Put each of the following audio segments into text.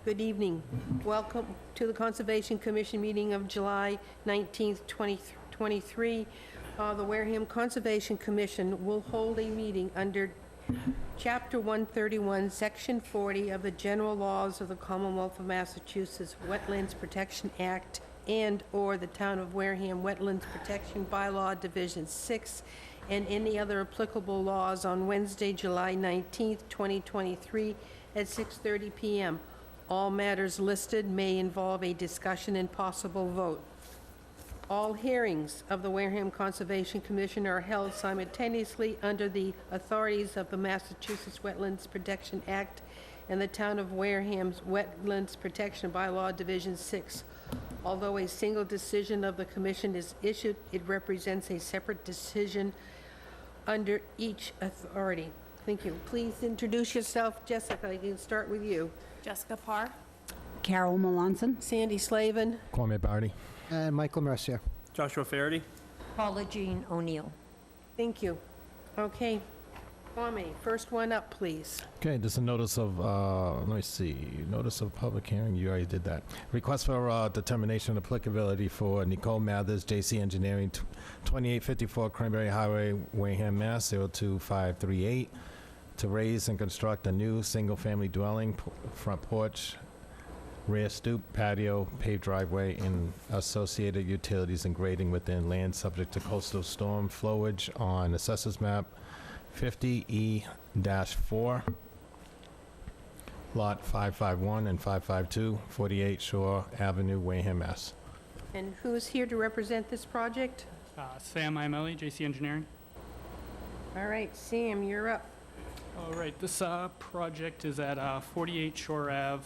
Good evening. Welcome to the Conservation Commission meeting of July 19th, 2023. The Wareham Conservation Commission will hold a meeting under Chapter 131, Section 40 of the General Laws of the Commonwealth of Massachusetts Wetlands Protection Act and/or the Town of Wareham Wetlands Protection Bylaw Division 6 and any other applicable laws on Wednesday, July 19th, 2023 at 6:30 p.m. All matters listed may involve a discussion and possible vote. All hearings of the Wareham Conservation Commission are held simultaneously under the authorities of the Massachusetts Wetlands Protection Act and the Town of Wareham's Wetlands Protection Bylaw Division 6. Although a single decision of the Commission is issued, it represents a separate decision under each authority. Thank you. Please introduce yourself. Jessica, I can start with you. Jessica Parr. Carol Melanson. Sandy Slavin. Kwame Barty. And Michael Mercier. Joshua Faraday. Paula Jean O'Neill. Thank you. Okay. Kwame, first one up, please. Okay, this is a notice of, let me see, notice of public hearing, you already did that. Request for determination of applicability for Nicole Mathers, J.C. Engineering, 2854 Cranberry Highway, Wareham, Mass. 02538, to raise and construct a new single-family dwelling, front porch, rear stoop, patio, paved driveway, and associated utilities and grading within land subject to coastal storm flowage on Assessors Map 50E-4, Lot 551 and 552, 48 Shore Avenue, Wareham, Mass. And who's here to represent this project? Sam Imelli, JC Engineering. All right, Sam, you're up. All right, this project is at 48 Shore Ave,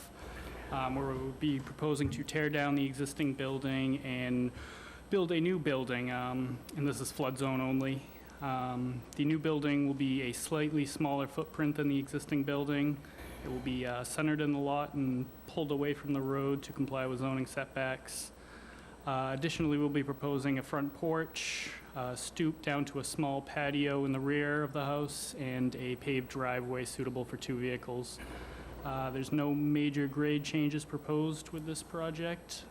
where we'll be proposing to tear down the existing building and build a new building, and this is flood zone only. The new building will be a slightly smaller footprint than the existing building. It will be centered in the lot and pulled away from the road to comply with zoning setbacks. Additionally, we'll be proposing a front porch, stoop down to a small patio in the rear of the house, and a paved driveway suitable for 2 vehicles. There's no major grade changes proposed with this project,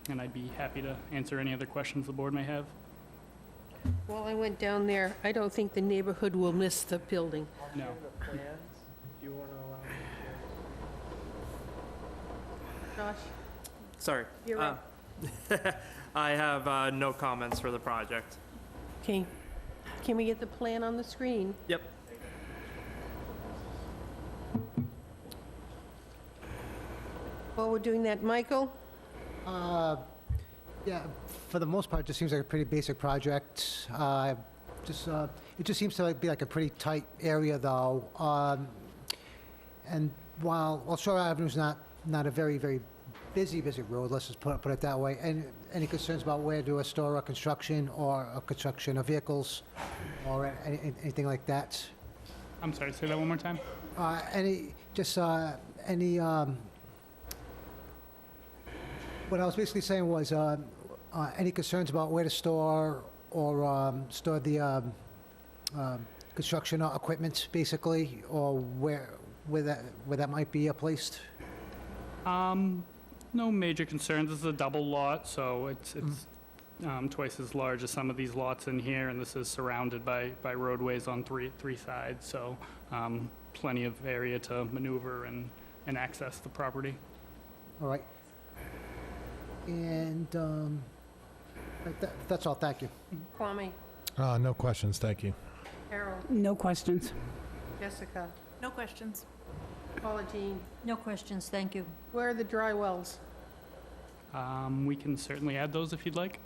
and I'd be happy to answer any other questions the board may have. While I went down there, I don't think the neighborhood will miss the building. No. Do you want to allow me Josh, to? Sorry. you're up. I have no comments for the project. Okay. Can we get the plan on the screen? Yep. While we're doing that, Michael? Yeah, for the most part, it just seems like a pretty basic project. It just seems to be like a pretty tight area, though. And while Shore Avenue's not a very, very busy road, let's just put it that way. And any concerns about where to store a construction or a construction of vehicles or anything like that? I'm sorry, say that one more time. What I was basically saying was, any concerns about where to store or store the construction equipment, basically, or where that might be placed? No major concerns. This is a double lot, so it's twice as large as some of these lots in here, and this is surrounded by roadways on three sides, so plenty of area to maneuver and access the property. All right. And that's all. Thank you. Kwame? No questions, thank you. Carol? No questions. Jessica? No questions. Paula Jean? No questions, thank you. Where are the dry wells? We can certainly add those if you'd like.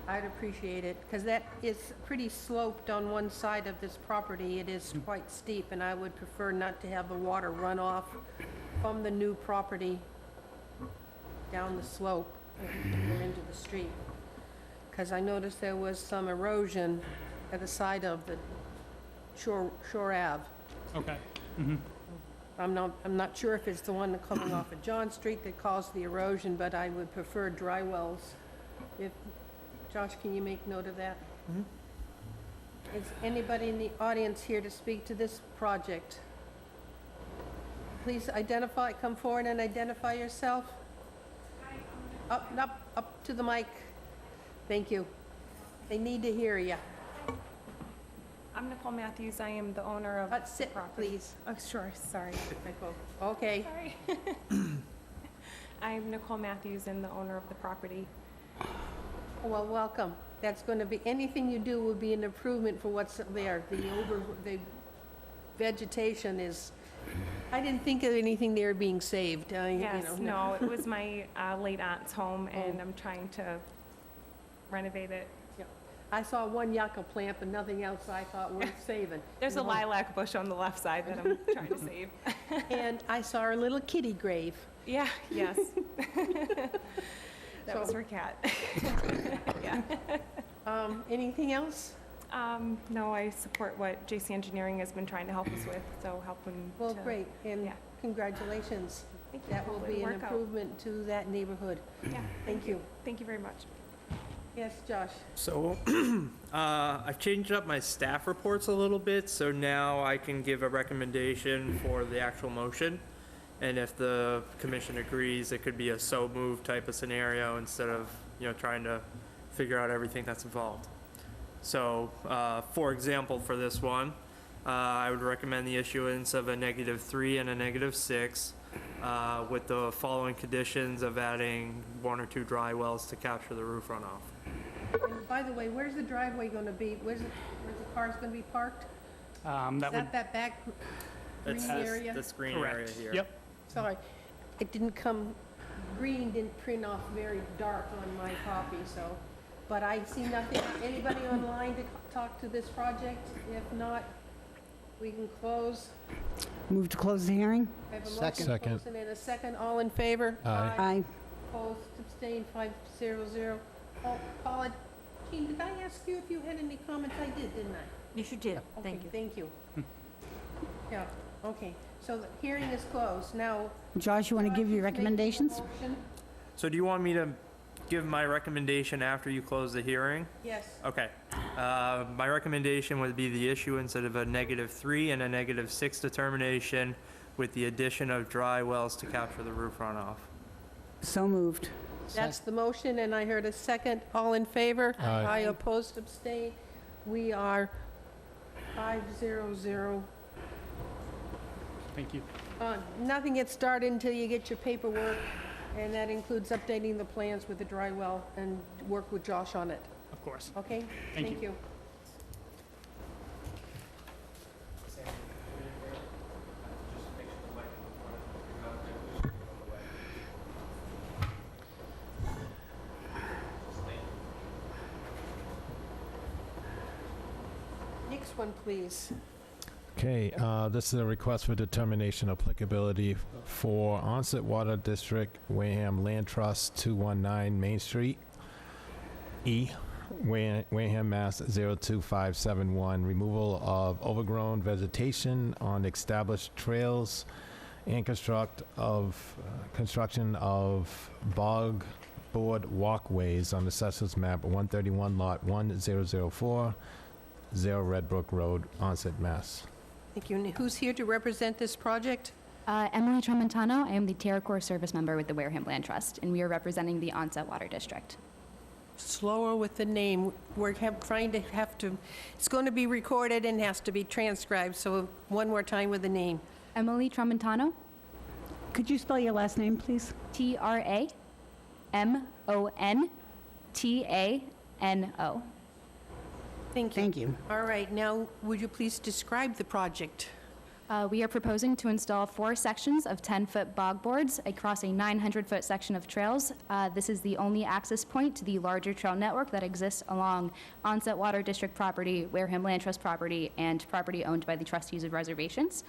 I'd appreciate it, because that is pretty sloped on one side of this property. It is quite steep, and I would prefer not to have the water run off from the new property down the slope and into the street. Because I noticed there was some erosion at the side of the Shore Ave. Okay. I'm not sure if it's the one coming off of John Street that caused the erosion, but I would prefer dry wells. Josh, can you make note of that? Is anybody in the audience here to speak to this project? please come forward and identify yourself. Up to the mic. Thank you. They need to hear you. I'm Nicole Matthews. I am the owner of the Sit, property. please. Oh, sure. Sorry. Okay. Sorry. I'm Nicole Matthews and the owner of the property. Well, welcome. That's going to be, anything you do will be an improvement for what's there. The vegetation is, I didn't think of anything there being saved. Yes, no, it was my late aunt's home, and I'm trying to renovate it. I saw one yucca plant, but nothing else I thought worth saving. There's a lilac bush on the left side that I'm trying to save. And I saw our little kitty grave. Yeah, yes. That was her cat. Yeah. Anything else? No, I support what JC Engineering has been trying to help us with, so helping Well, to... great, and yeah. Congratulations. Thank you. That will Hopefully be it'll an work out. improvement to that neighborhood. Yeah, Thank you. Thank you very much. Yes, Josh? So, I've changed up my staff reports a little bit, so now I can give a recommendation for the actual motion. And if the commission agrees, it could be a so move type of scenario instead of, trying to figure out everything that's involved. So, for example, for this one, I would recommend the issuance of a -3 and a -6, with the following conditions of adding 1 or 2 dry wells to capture the roof runoff. And by the way, where's the driveway going to be? Where's the cars going to be parked? Is That would, that back green It's area? this green area correct. here. Yep. Sorry, it didn't come, green didn't print off very dark on my copy, so, but I see nothing. Anybody online to talk to this project? If not, we can close. Move to close the hearing? I have a Second. motion closed and a second. All in favor? Aye. Aye. Opposed, abstained, 500. Oh, Paula, Jean, did I ask you if you had any comments? I did, didn't I? Yes, you did. Okay, Thank you. Thank you. Yeah, okay. So the hearing is closed. Now. Josh, you want to give your Josh is making a recommendations? motion. So do you want me to give my recommendation after you close the hearing? Yes. Okay. My recommendation would be the issuance of a -3 and a -6 determination with the addition of dry wells to capture the roof runoff. So moved. That's the motion, and I heard a second. All in favor? Aye. Opposed, abstained. We are 500. thank you. Nothing gets started until you get your paperwork, and that includes updating the plans with the dry well and work with Josh on it. Of course. Okay? Thank you. Next one, please. Okay, this is a request for determination of applicability for Onset Water District, Wareham Land Trust, 219 Main Street, E, Wareham, Mass. 02571, removal of overgrown vegetation on established trails and construction of bog board walkways on Assessors Map 131, Lot 1004, 0 Redbrook Road, Onset, Mass. Thank you. And who's here to represent this project? Emily Tramontano. I am the Terra Corps service member with the Wareham Land Trust, and we are representing the Onset Water District. Slower with the name. We're trying to it's going to be recorded and has to be transcribed, so one more time with the name. Emily Tramontano, Could you spell your last name, please? Tramontano. Thank you. Thank you. All right, now, would you please describe the project? We are proposing to install 4 sections of 10-foot bog boards across a 900-foot section of trails. This is the only access point to the larger trail network that exists along Onset Water District property, Wareham Land Trust property, and property owned by the trustees of reservations.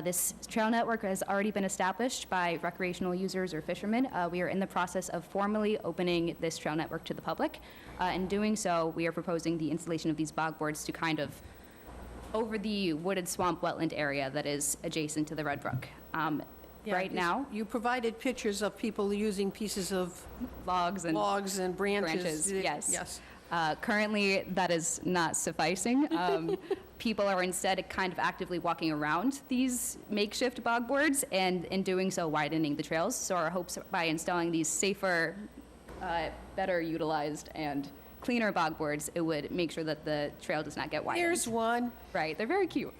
This trail network has already been established by recreational users or fishermen. We are in the process of formally opening this trail network to the public. In doing so, we are proposing the installation of these bog boards to kind of over the wooded swamp wetland area that is adjacent to the Redbrook. Right now, You provided pictures of people using pieces of logs and logs and branches. branches, yes. Yes. Currently, that is not sufficing. People are instead kind of actively walking around these makeshift bog boards, and in doing so, widening the trails. So our hopes by installing these safer, better utilized, and cleaner bog boards, it would make sure that the trail does not get widened. Here's one. Right, they're very cute.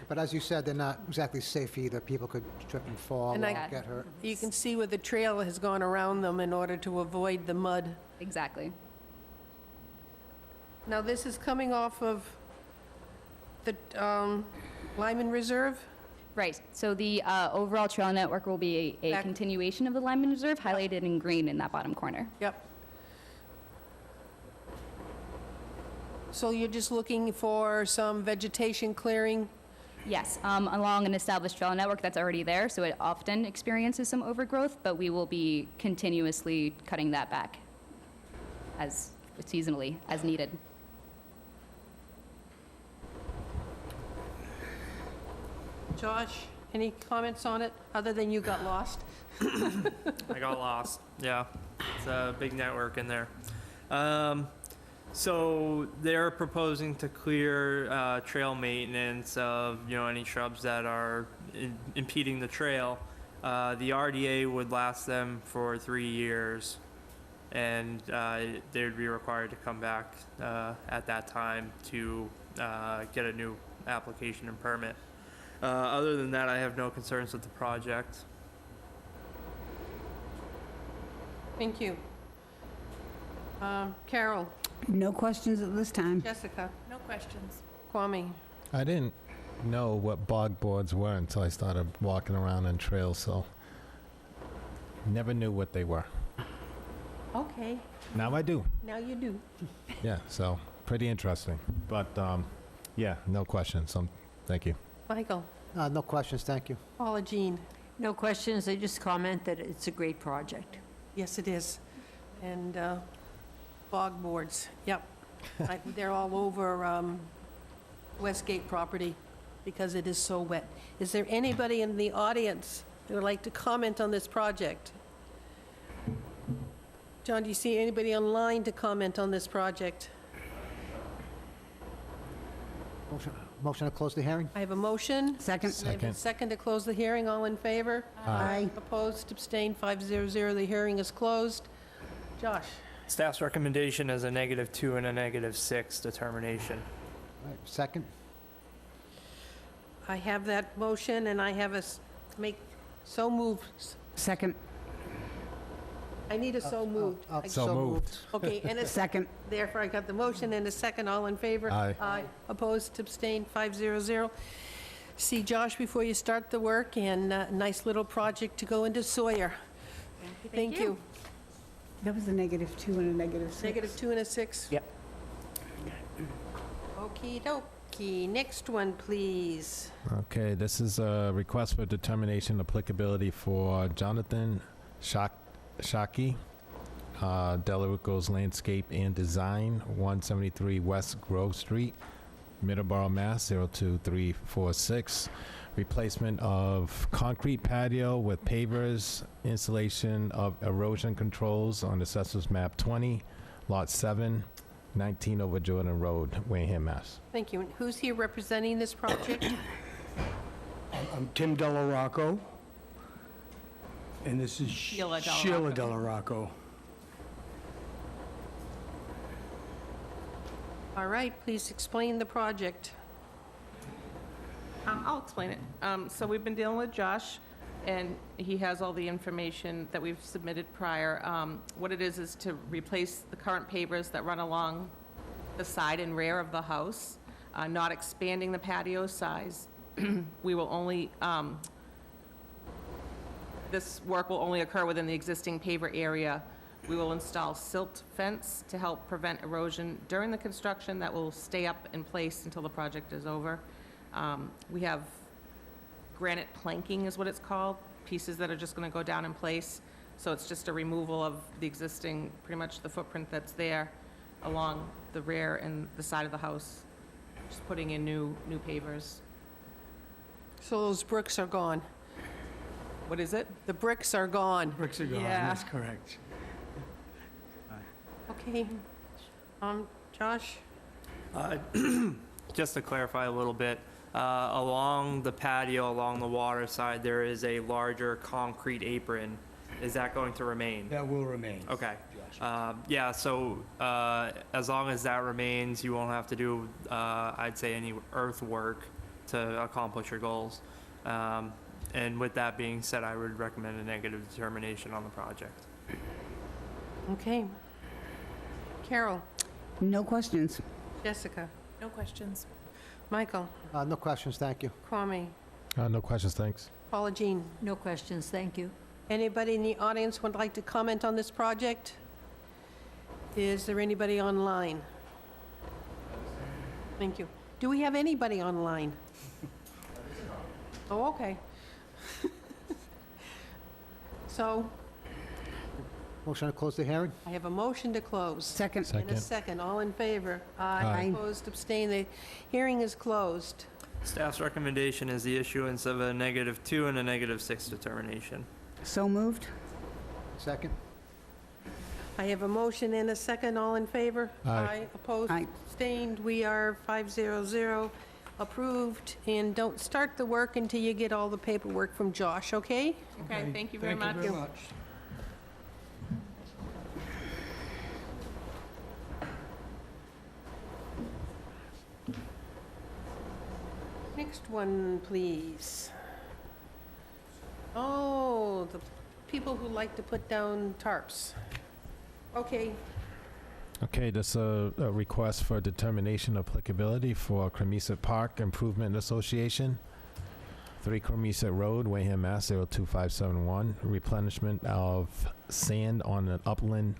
But as you said, they're not exactly safe either. People could trip and fall And or I- get hurt. You can see where the trail has gone around them in order to avoid the mud. Exactly. Now, this is coming off of the Lyman Reserve? Right, so the overall trail network will be a Back- continuation of the Lyman Reserve, highlighted in green in that bottom corner. Yep. So you're just looking for some vegetation clearing? Yes, along an established trail network that's already there, so it often experiences some overgrowth, but we will be continuously cutting that back as seasonally, as needed. Josh, any comments on it, other than you got lost? I got lost. Yeah, it's a big network in there. So they're proposing to clear trail maintenance of any shrubs that are impeding the trail. The RDA would last them for 3 years, and they would be required to come back at that time to get a new application and permit. Other than that, I have no concerns with the project. Thank you. Carol, No questions at this time. Jessica, No questions. Kwame, I didn't know what bog boards were until I started walking around on trails, so never knew what they were. okay, Now I do. now you do. Yeah, so pretty interesting. But yeah, no questions. Thank you. Michael, No questions, thank you. Paula Jean, No questions, I just comment that it's a great project. yes, it is. And bog boards, yep. They're all over Westgate property because it is so wet. Is there anybody in the audience that would like to comment on this project? John, do you see anybody online to comment on this project? Motion to close the hearing? I have a motion. Second? I have a second to close the hearing. All in favor? Aye. Opposed, abstained, 500. The hearing is closed. Josh? Staff's recommendation is a -2 and a -6 determination. All right, second? I have that motion, and I have so moved. Second? I need a so moved. So moved. Okay, and a Second? therefore I got the motion and a second. All in favor? Aye. Aye. Opposed, abstained, 500. See Josh before you start the work, and a nice little project to go into Sawyer. Thank you. That was a -2 and a -6. -2 and a 6? Yep. Okey dokey. Next one, please. Okay, this is a request for determination applicability for Jonathan Shockey, Delaruco's Landscape and Design, 173 West Grove Street, Middleborough, Mass. 02346. Replacement of concrete patio with pavers, installation of erosion controls on Assessors Map 20, Lot 7, 19 over Jordan Road, Wareham, Mass. Thank you. And who's here representing this project? I'm Tim Delarocco, and this is Sheila Delarocco. Sheila Delarocco. All right, please explain the project. I'll explain it. So we've been dealing with Josh, and he has all the information that we've submitted prior. What it is to replace the current pavers that run along the side and rear of the house, not expanding the patio size. We will only, this work will only occur within the existing paver area. We will install silt fence to help prevent erosion during the construction that will stay up in place until the project is over. We have granite planking is what it's called, pieces that are just going to go down in place. So it's just a removal of the existing, pretty much the footprint that's there along the rear and the side of the house. Just putting in new pavers. So those bricks are gone. What is it? The bricks are gone. Bricks are gone, Yeah. that's correct. Okay. Josh? Just to clarify a little bit, along the patio, along the water side, there is a larger concrete apron. Is that going to remain? That will remain. Okay. Josh. Yeah, so as long as that remains, you won't have to do, I'd say, any earthwork to accomplish your goals. And with that being said, I would recommend a negative determination on the project. Okay. Carol? No questions. Jessica? No questions. Michael? No questions, thank you. Kwame? No questions, thanks. Paula Jean? No questions, thank you. Anybody in the audience would like to comment on this project? Is there anybody online? Thank you. Do we have anybody online? Oh, okay. So, Motion to close the hearing? I have a motion to close. Second. And a second. All in favor? Aye. Opposed, abstained. The hearing is closed. Staff's recommendation is the issuance of a -2 and a -6 determination. So moved. Second? I have a motion and a second. All in favor? Aye. Opposed, Aye. abstained. We are 500 approved. And don't start the work until you get all the paperwork from Josh, okay? Okay, thank you very much. Thank you very much. Next one, please. Oh, the people who like to put down tarps. Okay, Okay, this is a request for determination of applicability for Cremisa Park Improvement Association, 3 Cremisa Road, Wareham, Mass. 02571. Replenishment of sand on an upland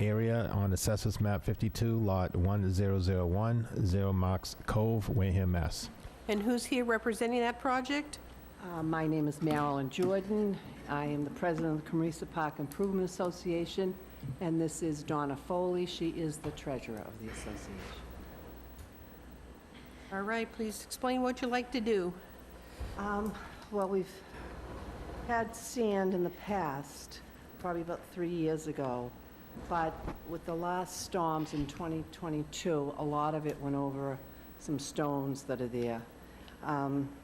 area on Assessors Map 52, Lot 1001, 0 marks Cove, Wareham, Mass. and who's here representing that project? My name is Marilyn Jordan. I am the president of the Cremisa Park Improvement Association, and this is Donna Foley. She is the treasurer of the association. All right, please explain what you like to do. Well, we've had sand in the past, probably about 3 years ago, but with the last storms in 2022, a lot of it went over some stones that are there.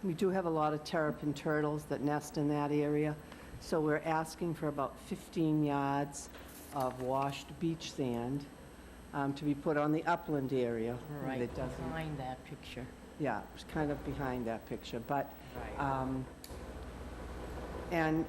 We do have a lot of terrapin turtles that nest in that area, so we're asking for about 15 yards of washed beach sand to be put on the upland area. Right, that doesn't- behind that picture. Yeah, it's kind of behind that picture, but, Right. and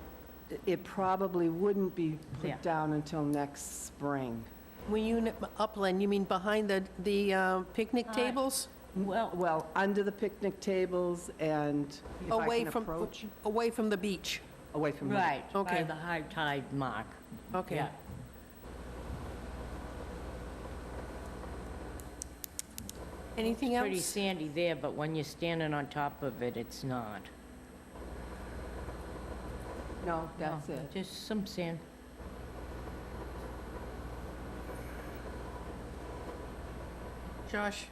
it probably wouldn't be Yeah. put down until next spring. When you, upland, you mean behind the picnic tables? Well, under the picnic tables and if I Away can from, approach, away from the beach? away from the... Right, by Okay. the high tide mark. Okay. Yeah. Anything It's pretty else? sandy there, but when you're standing on top of it, it's not. No, that's No, it. Just some sand. Josh?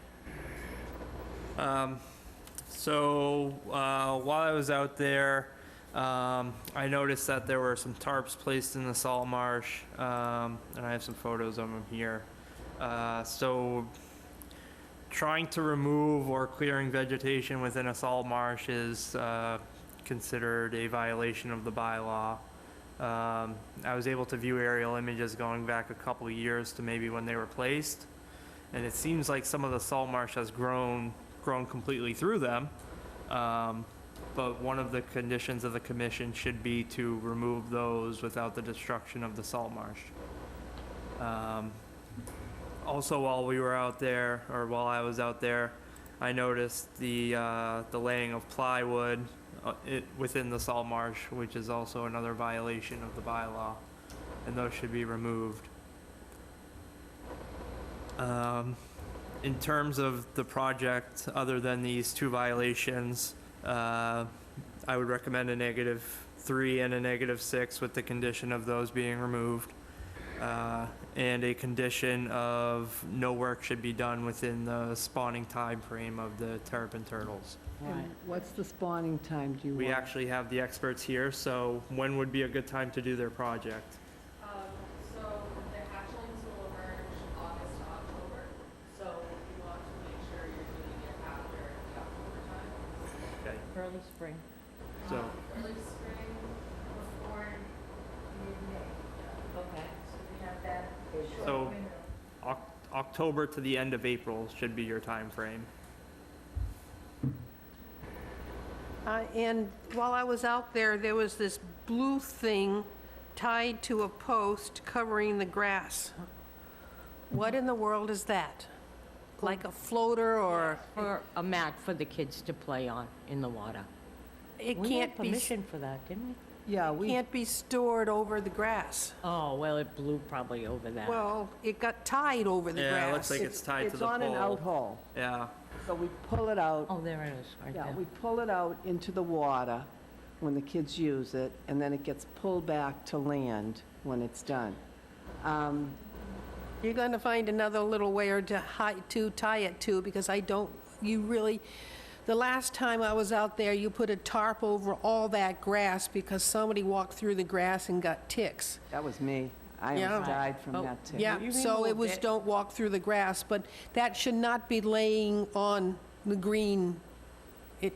So while I was out there, I noticed that there were some tarps placed in the salt marsh, and I have some photos of them here. So trying to remove or clearing vegetation within a salt marsh is considered a violation of the bylaw. I was able to view aerial images going back a couple of years to maybe when they were placed, and it seems like some of the salt marsh has grown completely through them. But one of the conditions of the commission should be to remove those without the destruction of the salt marsh. Also, while we were out there, or while I was out there, I noticed the laying of plywood within the salt marsh, which is also another violation of the bylaw, and those should be removed. In terms of the project, other than these 2 violations, I would recommend a -3 and a -6 with the condition of those being removed. And a condition of no work should be done within the spawning time frame of the terrapin turtles. And what's the spawning time do you want? We actually have the experts here, so when would be a good time to do their project? So the hatchlings will emerge Early spring. So, Early spring before mid-May. Okay. So we have that short So- window. October to the end of April should be your time frame. And while I was out there, there was this blue thing tied to a post covering the grass. What in the world is that? Like a floater or, Or a mat for the kids to play on in the water. it We had can't be, permission for that, didn't we? Yeah, we, can't be stored over the grass. Oh, well, it blew probably over that. Well, it got tied over the Yeah, it looks grass. like it's tied to the it's on an pole. outhole. Yeah, So we pull it out. Oh, there it is, right Yeah, there. we pull it out into the water when the kids use it, and then it gets pulled back to land when it's done. You're going to find another little where to tie it to, because the last time I was out there, you put a tarp over all that grass because somebody walked through the grass and got ticks. That was me. I Yeah. almost died from Oh, that too. Yeah, You so it removed was it. don't walk through the grass, but that should not be laying on the green.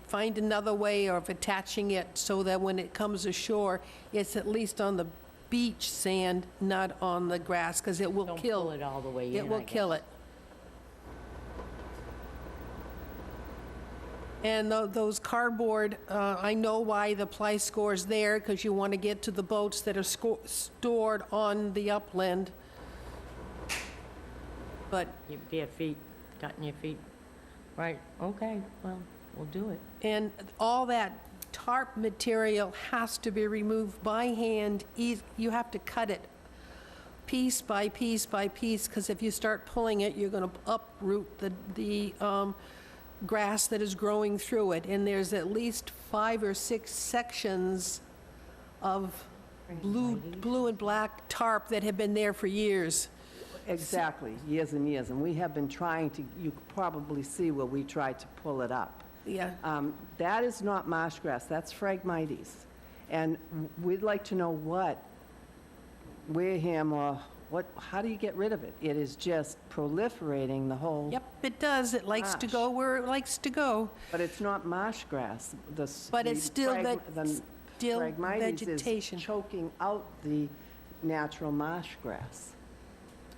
Find another way of attaching it so that when it comes ashore, it's at least on the beach sand, not on the grass, because it will Don't kill. pull it all the way in, It will I kill guess. it. And those cardboard, I know why the ply score's there, because you want to get to the boats that are stored on the upland. But, Your bare feet, cutting your feet. Right, okay, well, we'll do it. and all that tarp material has to be removed by hand. You have to cut it piece by piece by piece, because if you start pulling it, you're going to uproot the grass that is growing through it. And there's at least 5 or 6 sections of blue and black tarp that have been there for years. Exactly, years and years. And we have been trying to, you could probably see where we tried to pull it up. Yeah. That is not marsh grass, that's Phragmites. And we'd like to know what Wareham or how do you get rid of it? It is just proliferating the whole. Yep, it does. It likes to Marsh. go where it likes to go. But it's not marsh grass. But it's still the still Phragmites vegetation. is choking out the natural marsh grass.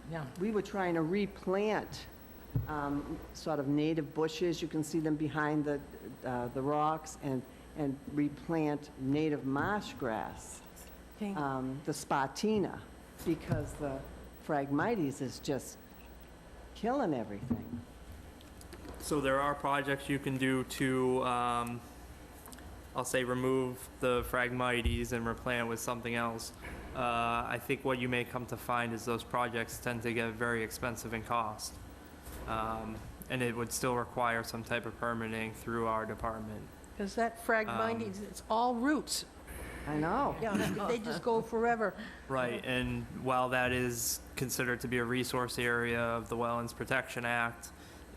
Yeah. We were trying to replant sort of native bushes, you can see them behind the rocks, and replant native marsh grass, Okay. the Spartina, because the Phragmites is just killing everything. so there are projects you can do to, I'll say, remove the Phragmites and replant with something else. I think what you may come to find is those projects tend to get very expensive in cost. And it would still require some type of permitting through our department. Because that Phragmites, it's all roots. I know. Yeah, they just go forever. Right, and while that is considered to be a resource area of the Wetlands Protection Act,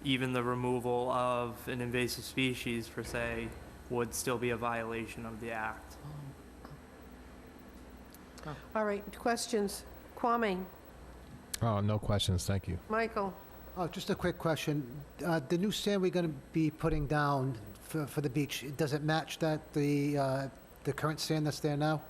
even the removal of an invasive species, per se, would still be a violation of the act. All right, questions? Kwame, Oh, no questions, thank you. Michael, Oh, just a quick question. The new sand we're going to be putting down for the beach, does it match the current sand that's there now?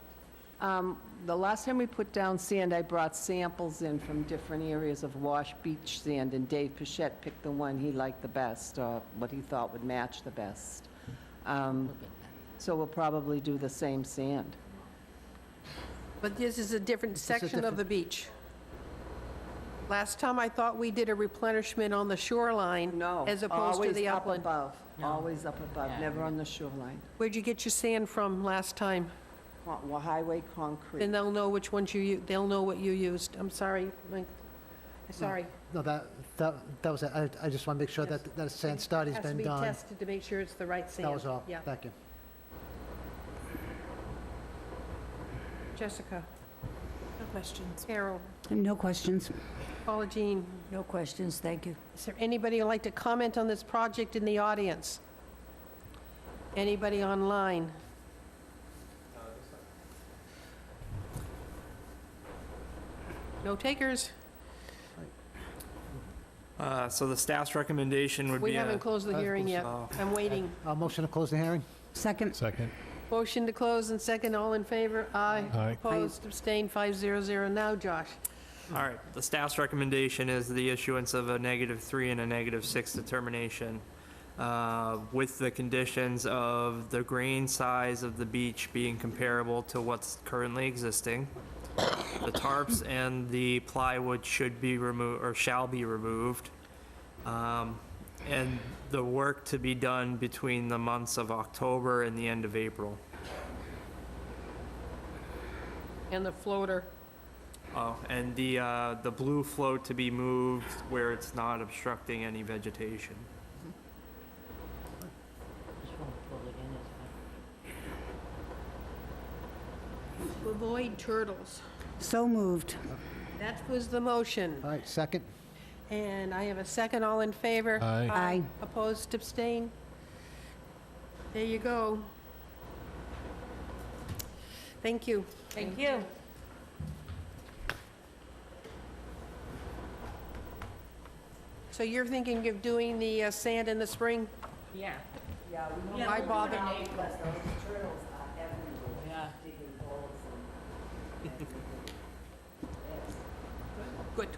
The last time we put down sand, I brought samples in from different areas of wash beach sand, and Dave Pichette picked the one he liked the best, or what he thought would match the best. So we'll probably do the same sand. but this is a different This is a section of the beach. Last time I thought we did a replenishment on the shoreline. No, As opposed to the upland. Always up above, Yeah. never on the shoreline. Where'd you get your sand from last time? Highway concrete. Then they'll know which ones they'll know what you used. I'm sorry, Mike. Sorry. No, that was it. I just want to make sure that that sand study's been Has to be done. tested to make sure it's the right sand. That was all. Yeah. Thank you. Jessica, No questions. Carol, No questions. Paula Jean, No questions, thank you. is there anybody who'd like to comment on this project in the audience? Anybody online? No takers? So the staff's recommendation would be We haven't closed the hearing yet. Oh. I'm waiting. Motion to close the hearing? Second. Second. Motion to close and second, all in favor? Aye. Aye. Opposed, abstained, 500. Now, Josh. All right, the staff's recommendation is the issuance of a -3 and a -6 determination, with the conditions of the grain size of the beach being comparable to what's currently existing. The tarps and the plywood should be removed, or shall be removed. And the work to be done between the months of October and the end of April. And the floater. Oh, and the blue float to be moved where it's not obstructing any vegetation. Just won't pull it in, is Avoid turtles. So moved. That was the motion. All right, second. And I have a second, all in favor? Aye. Aye. Opposed, abstain? There you go. Thank you. Thank you. So you're thinking of doing the sand in the spring? Yeah. Why bother? Yeah. Good.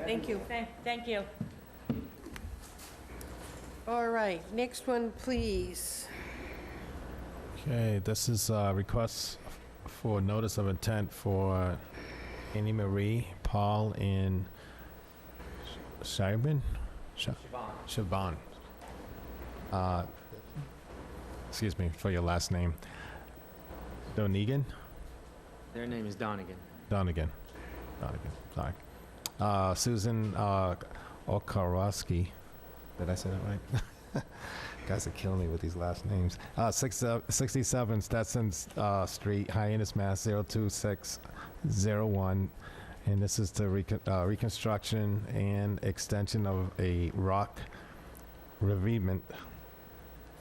Thank you. Thank you. All right, next one, please. Okay, this is a request for notice of intent for Annie Marie, Paul, and Shaban? Shaban. Excuse me for your last name. Donegan? Their name is Donegan. Donegan, sorry. Susan Okarowski. Did I say that right? Guys are killing me with these last names. 67 Stetson Street, Hyannis, Mass. 02601. And this is the reconstruction and extension of a rock revetment,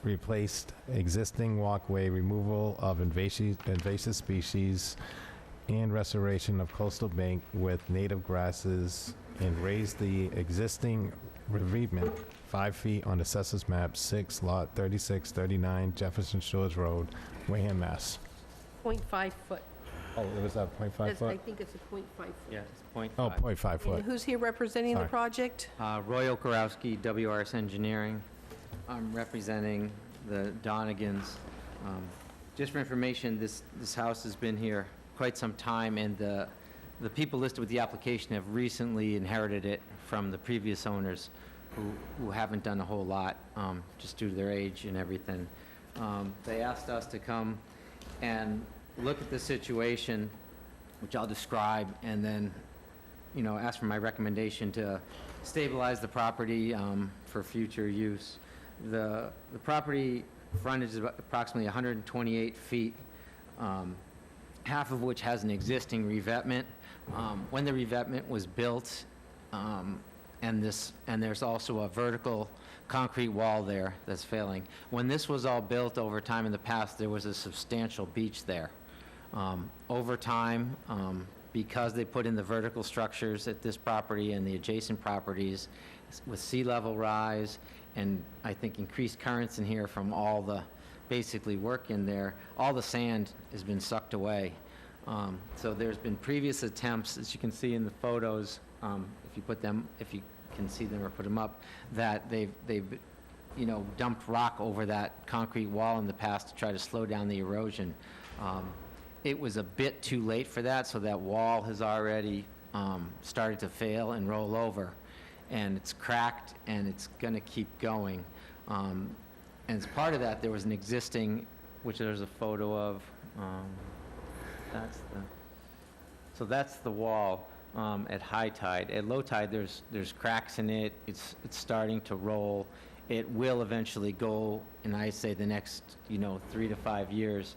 replaced existing walkway, removal of invasive species, and restoration of coastal bank with native grasses, and raise the existing revetment 5 feet on Assessors Map 6, Lot 3639, Jefferson Shores Road, Wareham, Mass. 0.5 foot. Oh, it was a 0.5 I foot? think it's a 0.5 foot. Yeah, it's .5. Oh, 0.5 And foot. who's here representing the Sorry. project? Roy Okarowski, WRS Engineering. I'm representing the Donegans. Just for information, this house has been here quite some time, and the people listed with the application have recently inherited it from the previous owners who haven't done a whole lot, just due to their age and everything. They asked us to come and look at the situation, which I'll describe, and then, ask for my recommendation to stabilize the property for future use. The property frontage is approximately 128 feet, half of which has an existing revetment. When the revetment was built, and there's also a vertical concrete wall there that's failing. When this was all built over time in the past, there was a substantial beach there. Over time, because they put in the vertical structures at this property and the adjacent properties, with sea level rise and I think increased currents in here from all the basically work in there, all the sand has been sucked away. So there's been previous attempts, as you can see in the photos, if you can see them or put them up, that they've dumped rock over that concrete wall in the past to try to slow down the erosion. It was a bit too late for that, so that wall has already started to fail and roll over, and it's cracked and it's going to keep going. And as part of that, there was an existing, which there's a photo of. That's the wall at high tide. At low tide, there's cracks in it. It's starting to roll. It will eventually go, and I say the next 3 to 5 years.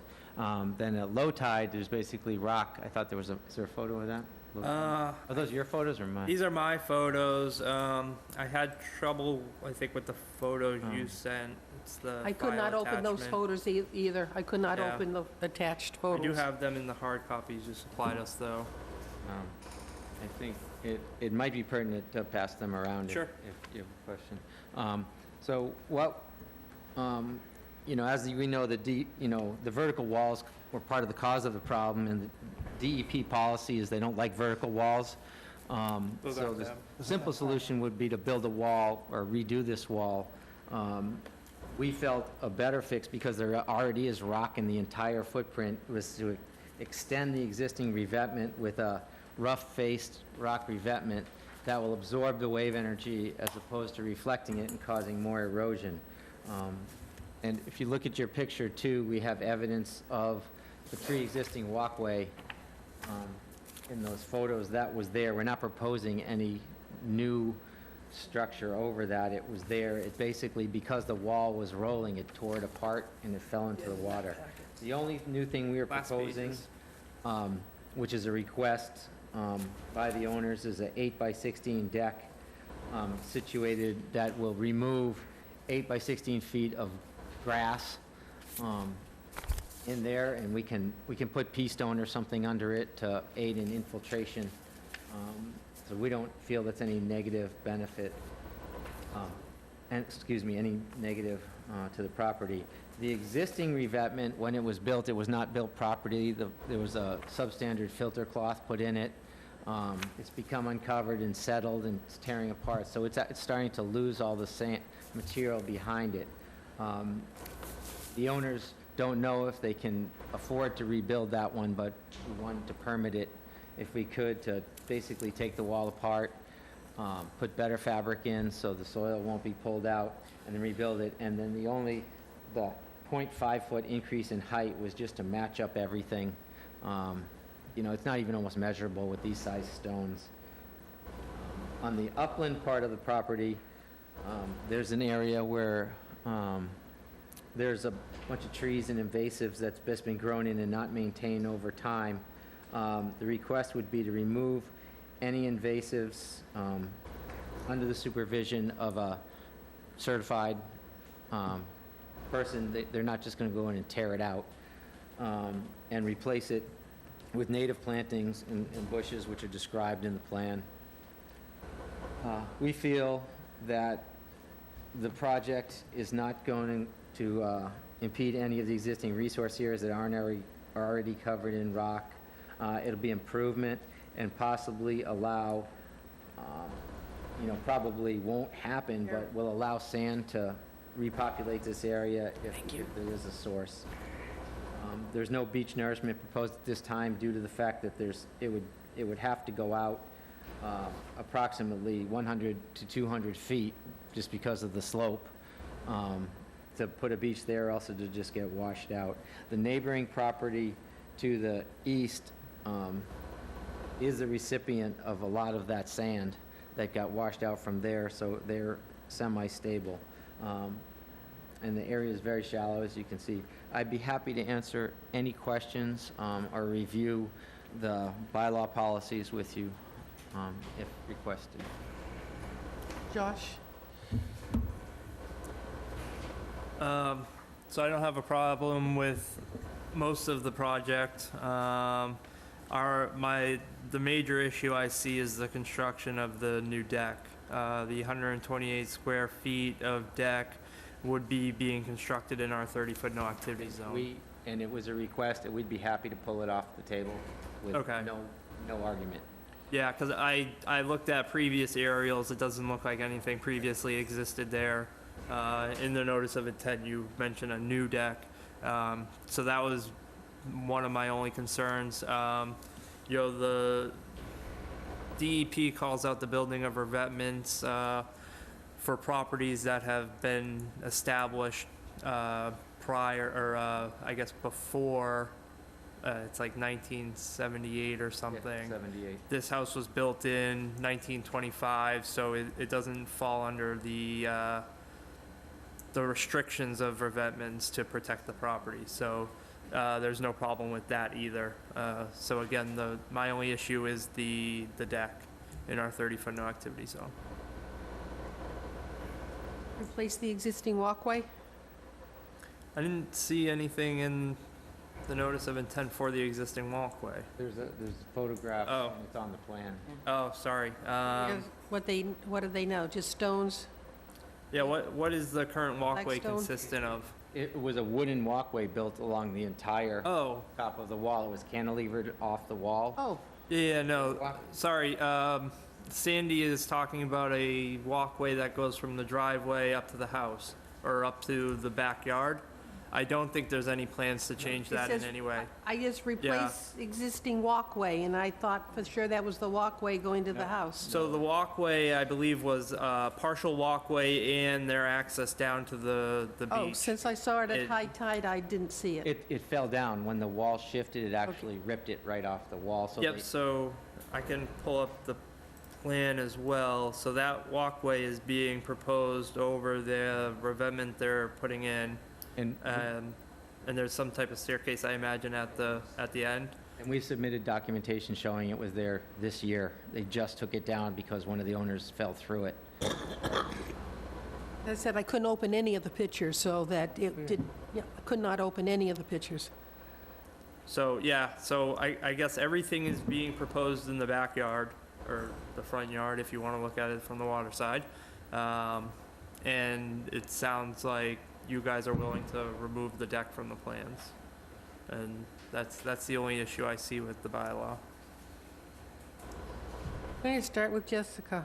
Then at low tide, there's basically rock. I thought is there a photo of that? Are those your photos or mine? These are my photos. I had trouble, I think, with the photos you sent. It's the I could not file open those attachment. photos either. I could not Yeah. open the attached I photos. do have them in the hard copies you supplied us, though. I think it might be pertinent to pass them around Sure. if you have a question. So what, as we know, the vertical walls were part of the cause of the problem, and the DEP policy is they don't like vertical walls. So the simple solution would be to build a wall or redo this wall. We felt a better fix, because there already is rock in the entire footprint, was to extend the existing revetment with a rough-faced rock revetment that will absorb the wave energy as opposed to reflecting it and causing more erosion. And if you look at your picture too, we have evidence of the pre-existing walkway in those photos. That was there. We're not proposing any new structure over that. It was there. It basically, because the wall was rolling, it tore it apart and it fell into the water. The only new thing we are proposing, which is a request by the owners, is an 8-by-16 deck situated that will remove 8-by-16 feet of grass in there, and we can put pea stone or something under it to aid in infiltration. So we don't feel that's any negative benefit, any negative to the property. The existing revetment, when it was built, it was not built properly. There was a substandard filter cloth put in it. It's become uncovered and settled, and it's tearing apart. So it's starting to lose all the sand material behind it. The owners don't know if they can afford to rebuild that one, but we wanted to permit it, if we could, to basically take the wall apart, put better fabric in so the soil won't be pulled out, and then rebuild it. And then the 0.5-foot increase in height was just to match up everything. It's not even almost measurable with these size stones. On the upland part of the property, there's an area where there's a bunch of trees and invasives that's just been grown in and not maintained over time. The request would be to remove any invasives under the supervision of a certified person. They're not just going to go in and tear it out, and replace it with native plantings and bushes, which are described in the plan. We feel that the project is not going to impede any of the existing resource areas that aren't already covered in rock. It'll be improvement and possibly allow, probably won't happen, but will allow sand to repopulate this area if there is a source. There's no beach nourishment proposed at this time due to the fact that it would have to go out approximately 100 to 200 feet just because of the slope to put a beach there, also to just get washed out. The neighboring property to the east is the recipient of a lot of that sand that got washed out from there, so they're semi-stable. And the area is very shallow, as you can see. I'd be happy to answer any questions or review the bylaw policies with you if requested. Josh? So I don't have a problem with most of the project. The major issue I see is the construction of the new deck. The 128 square feet of deck would be being constructed in our 30-foot no activity zone. And it was a request that we'd be happy to pull it off the table with no argument. Yeah, because I looked at previous aerials. It doesn't look like anything previously existed there. In the notice of intent, you mentioned a new deck. So that was one of my only concerns. The DEP calls out the building of revetments for properties that have been established prior, or I guess before, it's like 1978 or something. Yeah, 78. This house was built in 1925, so it doesn't fall under the restrictions of revetments to protect the property. So there's no problem with that either. So again, my only issue is the deck in our 30-foot no activity zone. Replace the existing walkway? I didn't see anything in the notice of intent for the existing walkway. There's a photograph, and it's on the plan. Oh, sorry. What do they know? Just stones? Yeah, what is the current walkway Flagstone? consistent of? It was a wooden walkway built along the entire Oh, top of the wall. It was cantilevered off the wall. Oh, yeah, no, sorry. Sandy is talking about a walkway that goes from the driveway up to the house, or up to the backyard. I don't think there's any plans to change It that in says- any way. I just replaced existing walkway, and I thought for sure that was the walkway going to the house. So the walkway, I believe, was partial walkway and their access down to the Oh, beach. since I saw it at It- high tide, I didn't see it. It fell down. When the wall shifted, it actually ripped it right off the wall. So Yep, they- so I can pull up the plan as well. So that walkway is being proposed over the revetment they're putting in. And And there's some type of staircase, I imagine, at the end. And we submitted documentation showing it was there this year. They just took it down because one of the owners fell through it. I said I couldn't open any of the pictures, so that it did, yeah, I could not open any of the pictures. So, yeah, so I guess everything is being proposed in the backyard, or the front yard, if you want to look at it from the water side. And it sounds like you guys are willing to remove the deck from the plans. And that's the only issue I see with the bylaw. I'm going to start with Jessica.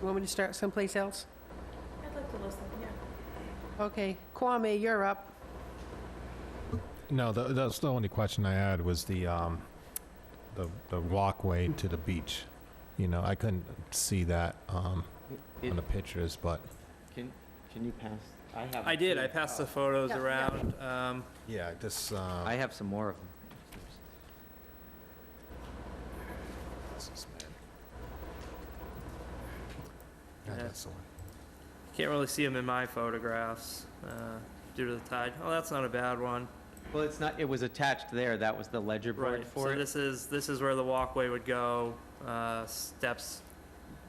You want me to start someplace else? I'd like to listen, yeah. Okay, Kwame, you're up. No, that's the only question I had was the walkway to the beach. You know, I couldn't see that on the pictures, but Can you pass? I did, I passed the photos Yeah, yeah. around. yeah, this. I have some more of them. Yeah, Yeah. that's the one. Can't really see them in my photographs due to the tide. Oh, that's not a bad one. Well, it's not, it was attached there. That was the ledger board Right, for so it. this is where the walkway would go, steps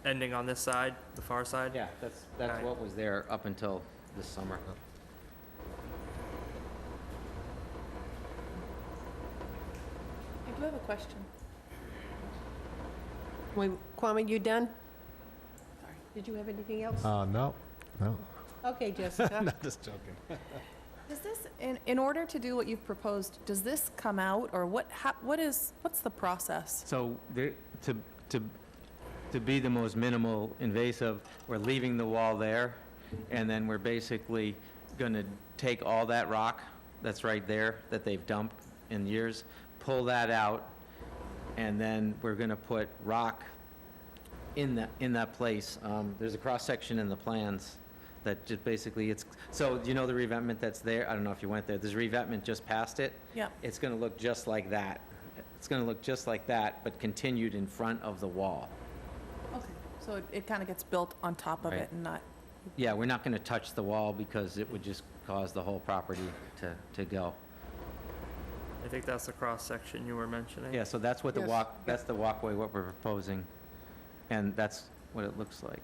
ending on this side, the far side? Yeah, that's Okay. what was there up until this summer. I do have a question. Wait, Kwame, you done? Sorry. Did you have anything else? No. Okay, Jessica. Not just joking. Does this, in order to do what you've proposed, does this come out, or what's the process? So to be the most minimal invasive, we're leaving the wall there, and then we're basically going to take all that rock that's right there that they've dumped in years, pull that out, and then we're going to put rock in that place. There's a cross-section in the plans that just basically so you know the revetment that's there? I don't know if you went there. There's revetment just past it. Yeah. It's going to look just like that. It's going to look just like that, but continued in front of the wall. Okay. So it kind of gets built on top of Right. it and not, Yeah, we're not going to touch the wall because it would just cause the whole property to go. I think that's the cross-section you were mentioning. Yeah, so that's what the Yes. that's the walkway, what we're proposing, and that's what it looks like.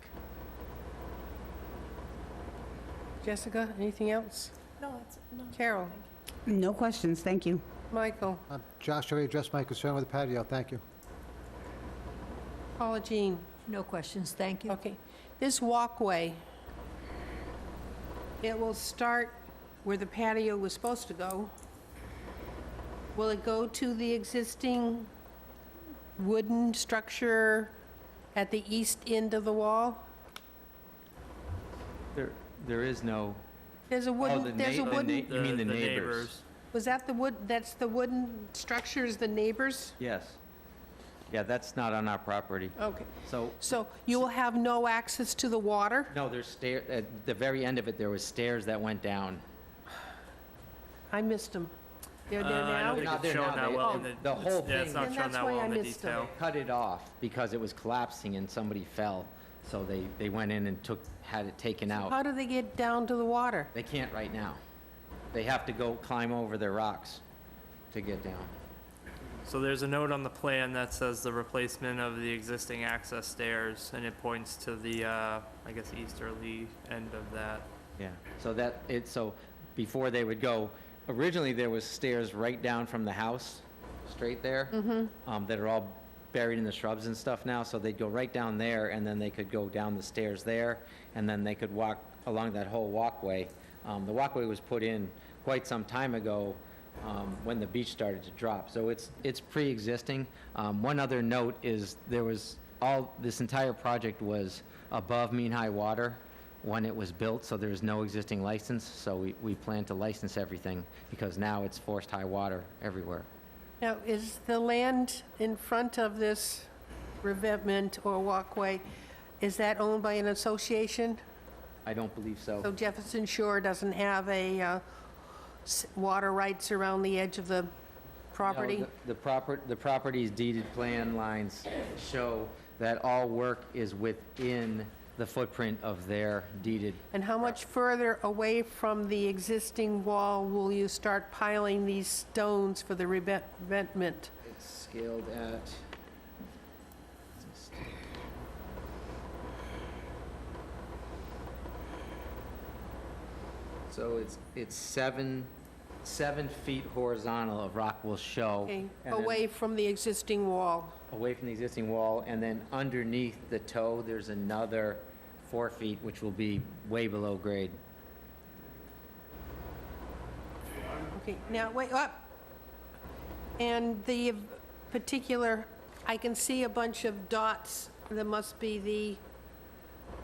Jessica, anything else? no, it's, no. Carol? No questions, thank you. Michael? Josh already addressed my concern with the patio, thank you. Paula Jean? No questions, thank you. Okay. This walkway, it will start where the patio was supposed to go. Will it go to the existing wooden structure at the east end of the wall? There is no, There's a wooden, there's a wooden, you mean the neighbors? was that the wood, that's the wooden structures, the neighbors? Yes. Yeah, that's not on our property. Okay. So, So you will have no access to the water? no, there's at the very end of it, there was stairs that went down. I missed them. They're there I don't now? think Not it's there shown now. that They- well oh, in the. the whole Yeah, it's thing- not And shown that's that why well I in the missed them. detail. Cut it off because it was collapsing and somebody fell, so they went in and had it taken out. How do they get down to the water? They can't right now. They have to go climb over their rocks to get down. So there's a note on the plan that says the replacement of the existing access stairs, and it points to the, I guess, easterly end of that. Yeah, so before they would go, originally there was stairs right down from the house, straight there, that are all buried in the shrubs and stuff now, so they'd go right down there, and then they could go down the stairs there, and then they could walk along that whole walkway. The walkway was put in quite some time ago, when the beach started to drop, so it's pre-existing. One other note is this entire project was above mean high water when it was built, so there's no existing license, so we plan to license everything, because now it's forced high water everywhere. Now, is the land in front of this revetment or walkway, is that owned by an association? I don't believe so. So Jefferson Shore doesn't have a water rights around the edge of the property? No, the property's deeded plan lines show that all work is within the footprint of their deeded. And how much further away from the existing wall will you start piling these stones for the revetment? It's scaled at, so it's 7 feet horizontal of rock will show. Okay, and then away from the existing wall. away from the existing wall, and then underneath the toe, there's another 4 feet, which will be way below grade. Okay, now, wait, up. And the particular, I can see a bunch of dots. That must be the,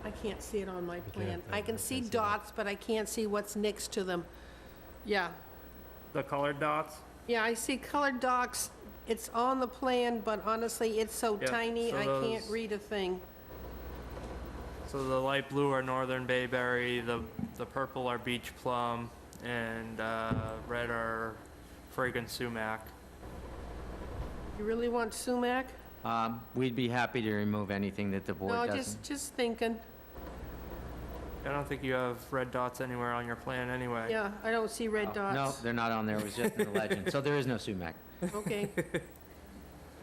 I can't see it on my plan. I can see dots, but I can't see what's next to them. Yeah, The colored dots? yeah, I see colored dots. It's on the plan, but honestly, it's so Yeah, tiny, so I can't those- read a thing. So the light blue are northern bayberry, the purple are beach plum, and red are fragrant sumac. You really want sumac? We'd be happy to remove anything that the board No, doesn't. just thinking. I don't think you have red dots anywhere on your plan anyway. Yeah, I don't see red dots. No, they're not on there, it was just in the legend, so there is no sumac. Okay.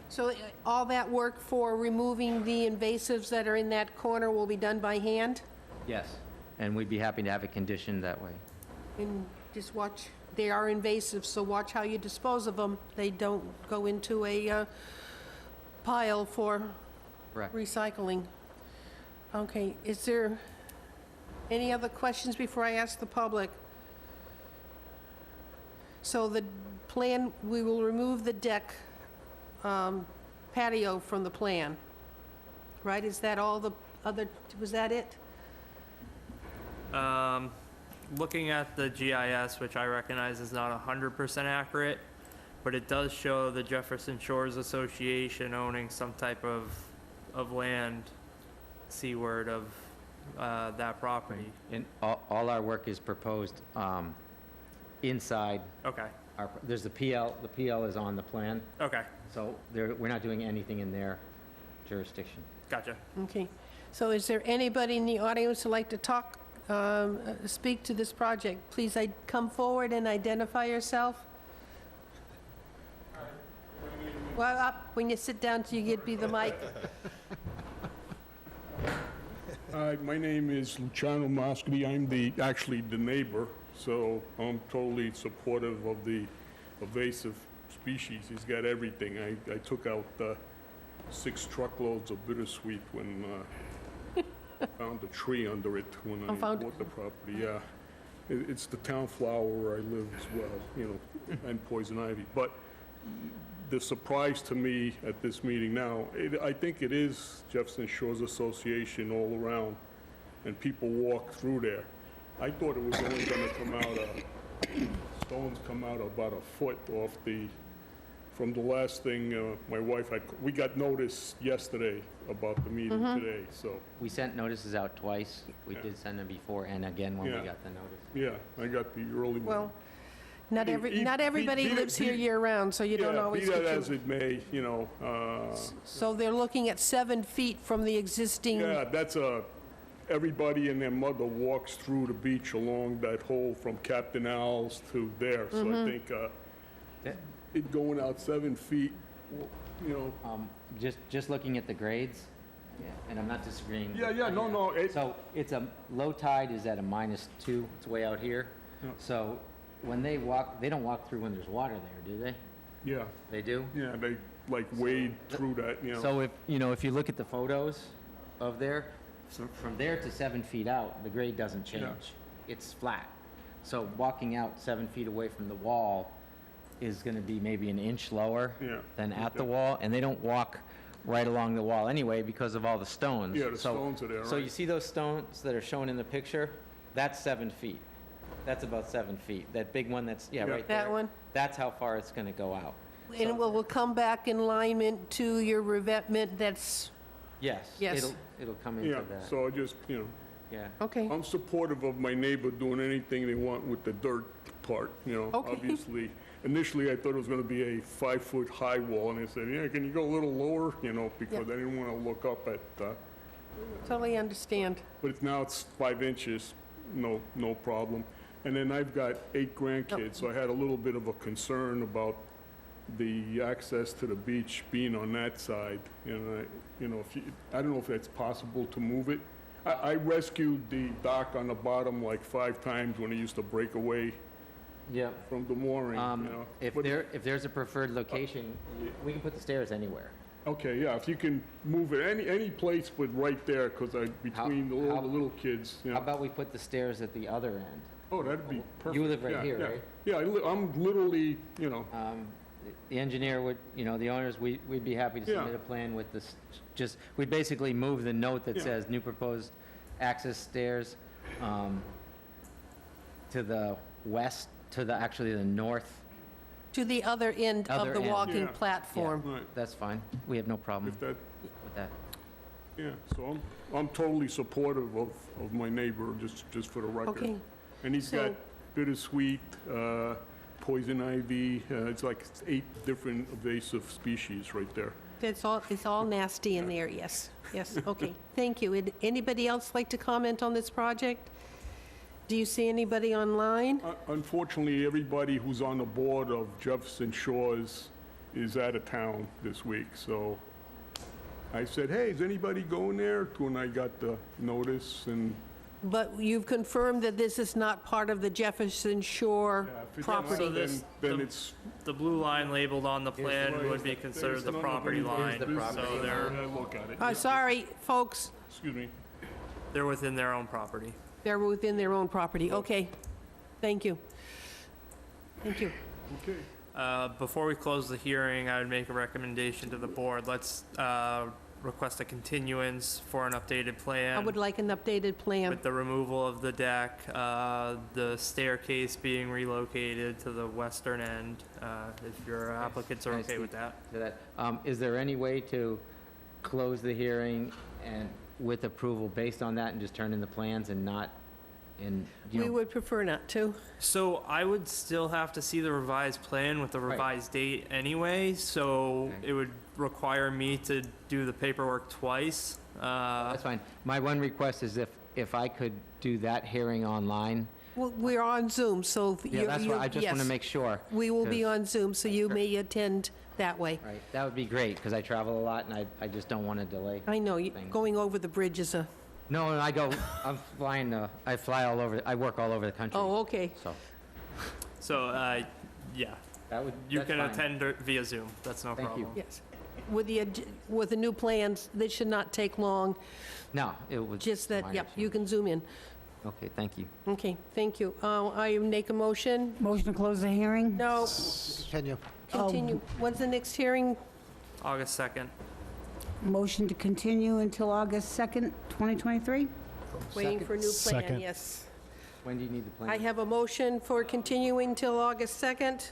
So all that work for removing the invasives that are in that corner will be done by hand? Yes, and we'd be happy to have it conditioned that way. And just watch, they are invasive, so watch how you dispose of them. They don't go into a pile for Correct. recycling. Okay, is there any other questions before I ask the public? So the plan, we will remove the deck patio from the plan, right? Is that all the other, was that it? Looking at the GIS, which I recognize is not 100% accurate, but it does show the Jefferson Shores Association owning some type of land seaward of that property. And all our work is proposed inside. Okay, There's the PL is on the plan, okay, so we're not doing anything in their jurisdiction. gotcha. Okay. So is there anybody in the audience who'd like to talk, speak to this project? Please come forward and identify yourself. Well, up, when you sit down, so you get the mic. Hi, my name is Luciano Mascoli. I'm actually the neighbor, so I'm totally supportive of the invasive species. He's got everything. I took out 6 truckloads of bittersweet when I found a tree under it when I bought the property. Yeah, it's the town flower where I live as well, and poison ivy. But the surprise to me at this meeting now, I think it is Jefferson Shores Association all around, and people walk through there. I thought it was only gonna come out, stones come out about a foot off from the last thing my wife had. We got notice yesterday about the meeting today, so. We sent notices out twice. We did send them before and again when we got the notice. Yeah, I got the early one. Well, not everybody lives here year-round, so you don't always Yeah, be get that to... as it may, So they're looking at 7 feet from the existing... Yeah, that's everybody and their mother walks through the beach along that hole from Captain Al's to there. So I think it going out 7 feet, Just looking at the grades, and I'm not disagreeing. Yeah, no. So it's a low tide is at a -2. It's way out here. Yeah. So when they walk, they don't walk through when there's water there, do they? Yeah. They do? Yeah, like wade through that, you know. So if you look at the photos of there, so from there to 7 feet out, the grade doesn't change. It's flat. So walking out 7 feet away from the wall is gonna be maybe an inch lower than at the wall, and they don't walk right along the wall anyway because of all the stones. Yeah, the stones are there, So right. you see those stones that are shown in the picture? That's 7 feet. That's about 7 feet. That big one that's, right there. That one? That's how far it's gonna go out. And will come back in alignment to your revetment that's, Yes. Yes. It'll come into Yeah, that. so I just, Yeah. okay. I'm supportive of my neighbor doing anything they want with the dirt part, Okay. obviously. Initially, I thought it was gonna be a 5-foot high wall, and they said, yeah, can you go a little lower, because I didn't wanna look up at, Totally understand. but now it's 5 inches, no problem. And then I've got 8 grandkids, so I had a little bit of a concern about the access to the beach being on that side. I don't know if that's possible to move it. I rescued the dock on the bottom like 5 times when it used to break away Yeah. from the mooring, If But- if there's a preferred location, we can put the stairs anywhere. Okay, yeah, if you can move it any place but right there, because between all the little kids, How about we put the stairs at the other end? Oh, that'd be perfect. You live right Yeah, here, yeah. right? Yeah, I'm literally, The engineer would, the owners, we'd be happy to Yeah. submit a plan with this, we'd basically move the note that Yeah. says new proposed access stairs to the west, actually the north. To the other end of Other the end. walking Yeah. platform. right, That's fine. We have no problem if that, with that. yeah, so I'm totally supportive of my neighbor, just for the record. Okay. And he's So- got bittersweet, poison ivy, it's like 8 different invasive species right there. It's all nasty in there, yes. Yes, okay. Thank you. Would anybody else like to comment on this project? Do you see anybody online? Unfortunately, everybody who's on the board of Jefferson Shores is out of town this week, so I said, hey, is anybody going there? When I got the notice, and But you've confirmed that this is not part of the Jefferson Shore if it's property? not, then it's, The blue line labeled on the plan Here's the- would be considered the none of property line, anybody's the so business. they're, I look at it. Sorry, folks, Excuse me. they're within their own property. they're within their own property. Okay. Thank you. Thank you. Okay. Before we close the hearing, I would make a recommendation to the board. Let's request a continuance for an updated plan. I would like an updated plan. With the removal of the deck, the staircase being relocated to the western end, if your applicants are Can I okay with speak that. to that? Is there any way to close the hearing and with approval based on that and just turn in the plans and not, We would prefer not to. So I would still have to see the revised plan with the Right. revised date anyway, so Okay. it would require me to do the paperwork twice. That's fine. My one request is if I could do that hearing online. Well, we're on Zoom, so Yeah, that's why I just want to yes. make sure. We will be 'cause- on Zoom, so you may attend that way. Right, that would be great, because I travel a lot and I just don't want to delay. I know, Things. going over the bridge is a, No, and I'm flying, I fly all over, I work all over the country. oh, okay. So, So, yeah, you that's can fine. attend via Zoom, that's no Thank you. problem. Yes. With the new plans, this should not take long, No, it was. just that, minor yep, you change. can zoom in. Okay, thank you. Okay, thank you. I make a motion? Motion to close the hearing? No, Continue. continue. When's the next hearing? August 2nd. Motion to continue until August 2nd, 2023? Waiting for a new plan, Second. yes. When do you need the plan? I have a motion for continuing till August 2nd.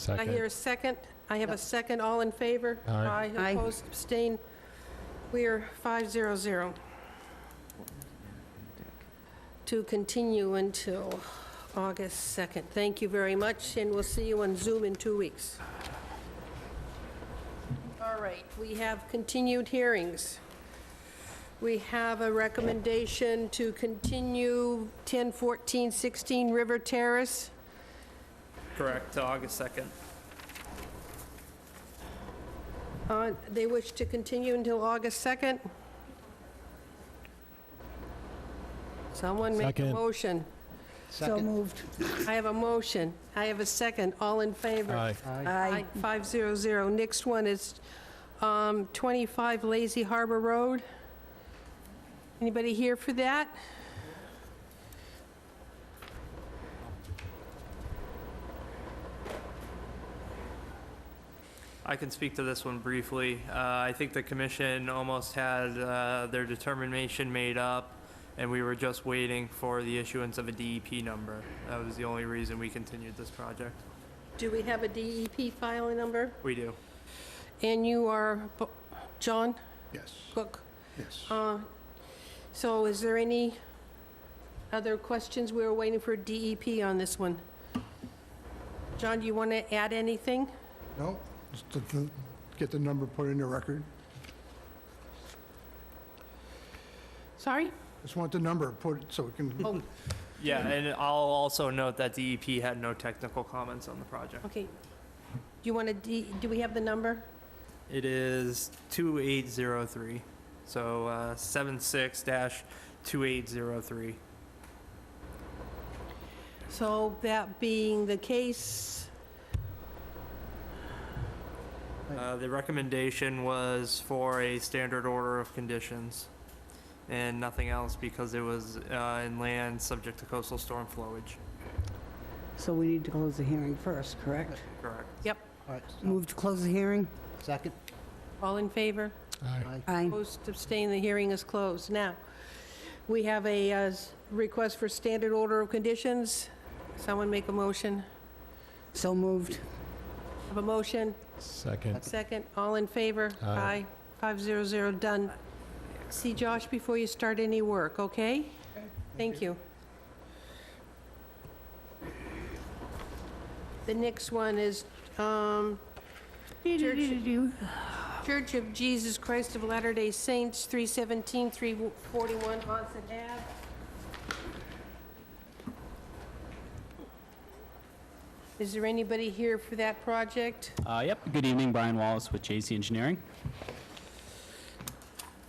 I hear a second. I have a second. All in favor? Aye. Aye. Opposed, abstained. We're 500. To continue until August 2nd. Thank you very much, and we'll see you on Zoom in 2 weeks. All right, we have continued hearings. We have a recommendation to continue 101416 River Terrace. Correct, to August 2nd. They wish to continue until August 2nd. Someone make a Second. motion. So moved. I have a motion. I have a second. All in favor? Aye. Aye. 500. Next one is 25 Lazy Harbor Road. Anybody here for that? I can speak to this one briefly. I think the commission almost had their determination made up, and we were just waiting for the issuance of a DEP number. That was the only reason we continued this project. Do we have a DEP filing number? We do. And you are John Yes, Cook? yes. So is there any other questions? We were waiting for DEP on this one. John, do you want to add anything? No, just to get the number put in the record. Sorry? Just want the number put so we can... Oh, Yeah, and I'll also note that DEP had no technical comments on the project. okay. Do you want to, do we have the number? It is 2803, so 76-2803. So that being the case, The recommendation was for a standard order of conditions and nothing else because it was in land subject to coastal storm flowage. So we need to close the hearing first, correct? Correct. yep. All right, Move to close the hearing? second? All in favor? Aye. Aye. Opposed, abstained, the hearing is closed. Now, we have a request for standard order of conditions. Someone make a motion. So moved. Have a motion? Second. Second, all in favor? Aye. 500, done. See Josh before you start any work, okay? Thank you. The next one is Church of Jesus Christ of Latter-day Saints, 317, 341 Onset Ave. Is there anybody here for that project? Yep. Good evening, Brian Wallace with JC Engineering.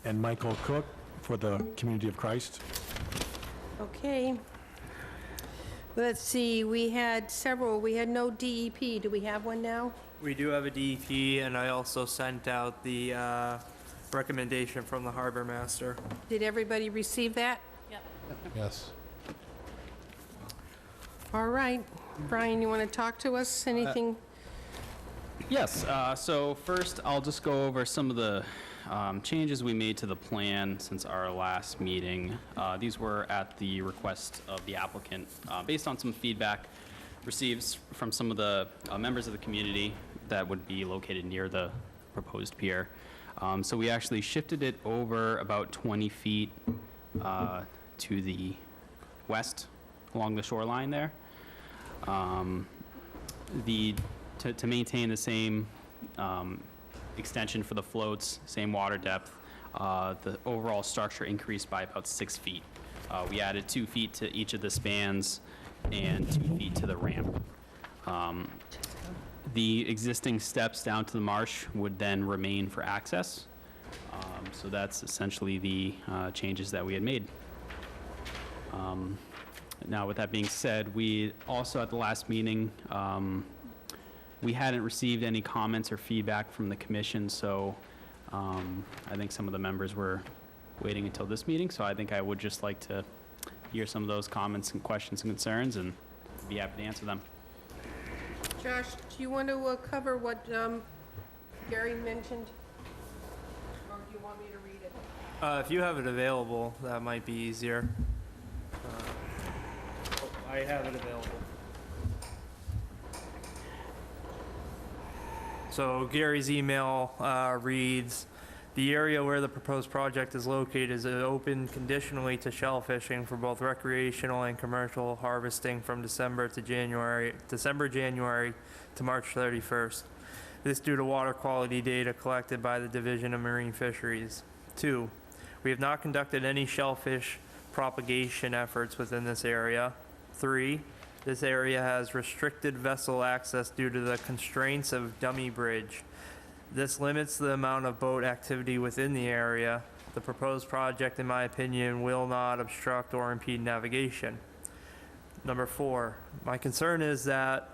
And Michael Cook for the Community of Christ. Okay. Let's see, we had several, we had no DEP. Do we have one now? We do have a DEP, and I also sent out the recommendation from the harbor master. Did everybody receive that? Yes. All right. Brian, you want to talk to us? Anything? Yes. So first, I'll just go over some of the changes we made to the plan since our last meeting. These were at the request of the applicant, based on some feedback received from some of the members of the community that would be located near the proposed pier. So we actually shifted it over about 20 feet to the west along the shoreline there. To maintain the same extension for the floats, same water depth, the overall structure increased by about 6 feet. We added 2 feet to each of the spans and 2 feet to the ramp. The existing steps down to the marsh would then remain for access. So that's essentially the changes that we had made. Now, with that being said, we also at the last meeting, we hadn't received any comments or feedback from the commission, so I think some of the members were waiting until this meeting, so I think I would just like to hear some of those comments and questions and concerns and be happy to answer them. Josh, do you want to cover what Gary mentioned? Or do you want me to read it? If you have it available, that might be easier. I have it available. So Gary's email reads, "The area where the proposed project is located is open conditionally to shell fishing for both recreational and commercial harvesting from December, January to March 31st. This due to water quality data collected by the Division of Marine Fisheries. 2, we have not conducted any shellfish propagation efforts within this area. 3, this area has restricted vessel access due to the constraints of dummy bridge. This limits the amount of boat activity within the area. The proposed project, in my opinion, will not obstruct or impede navigation. Number 4, my concern is that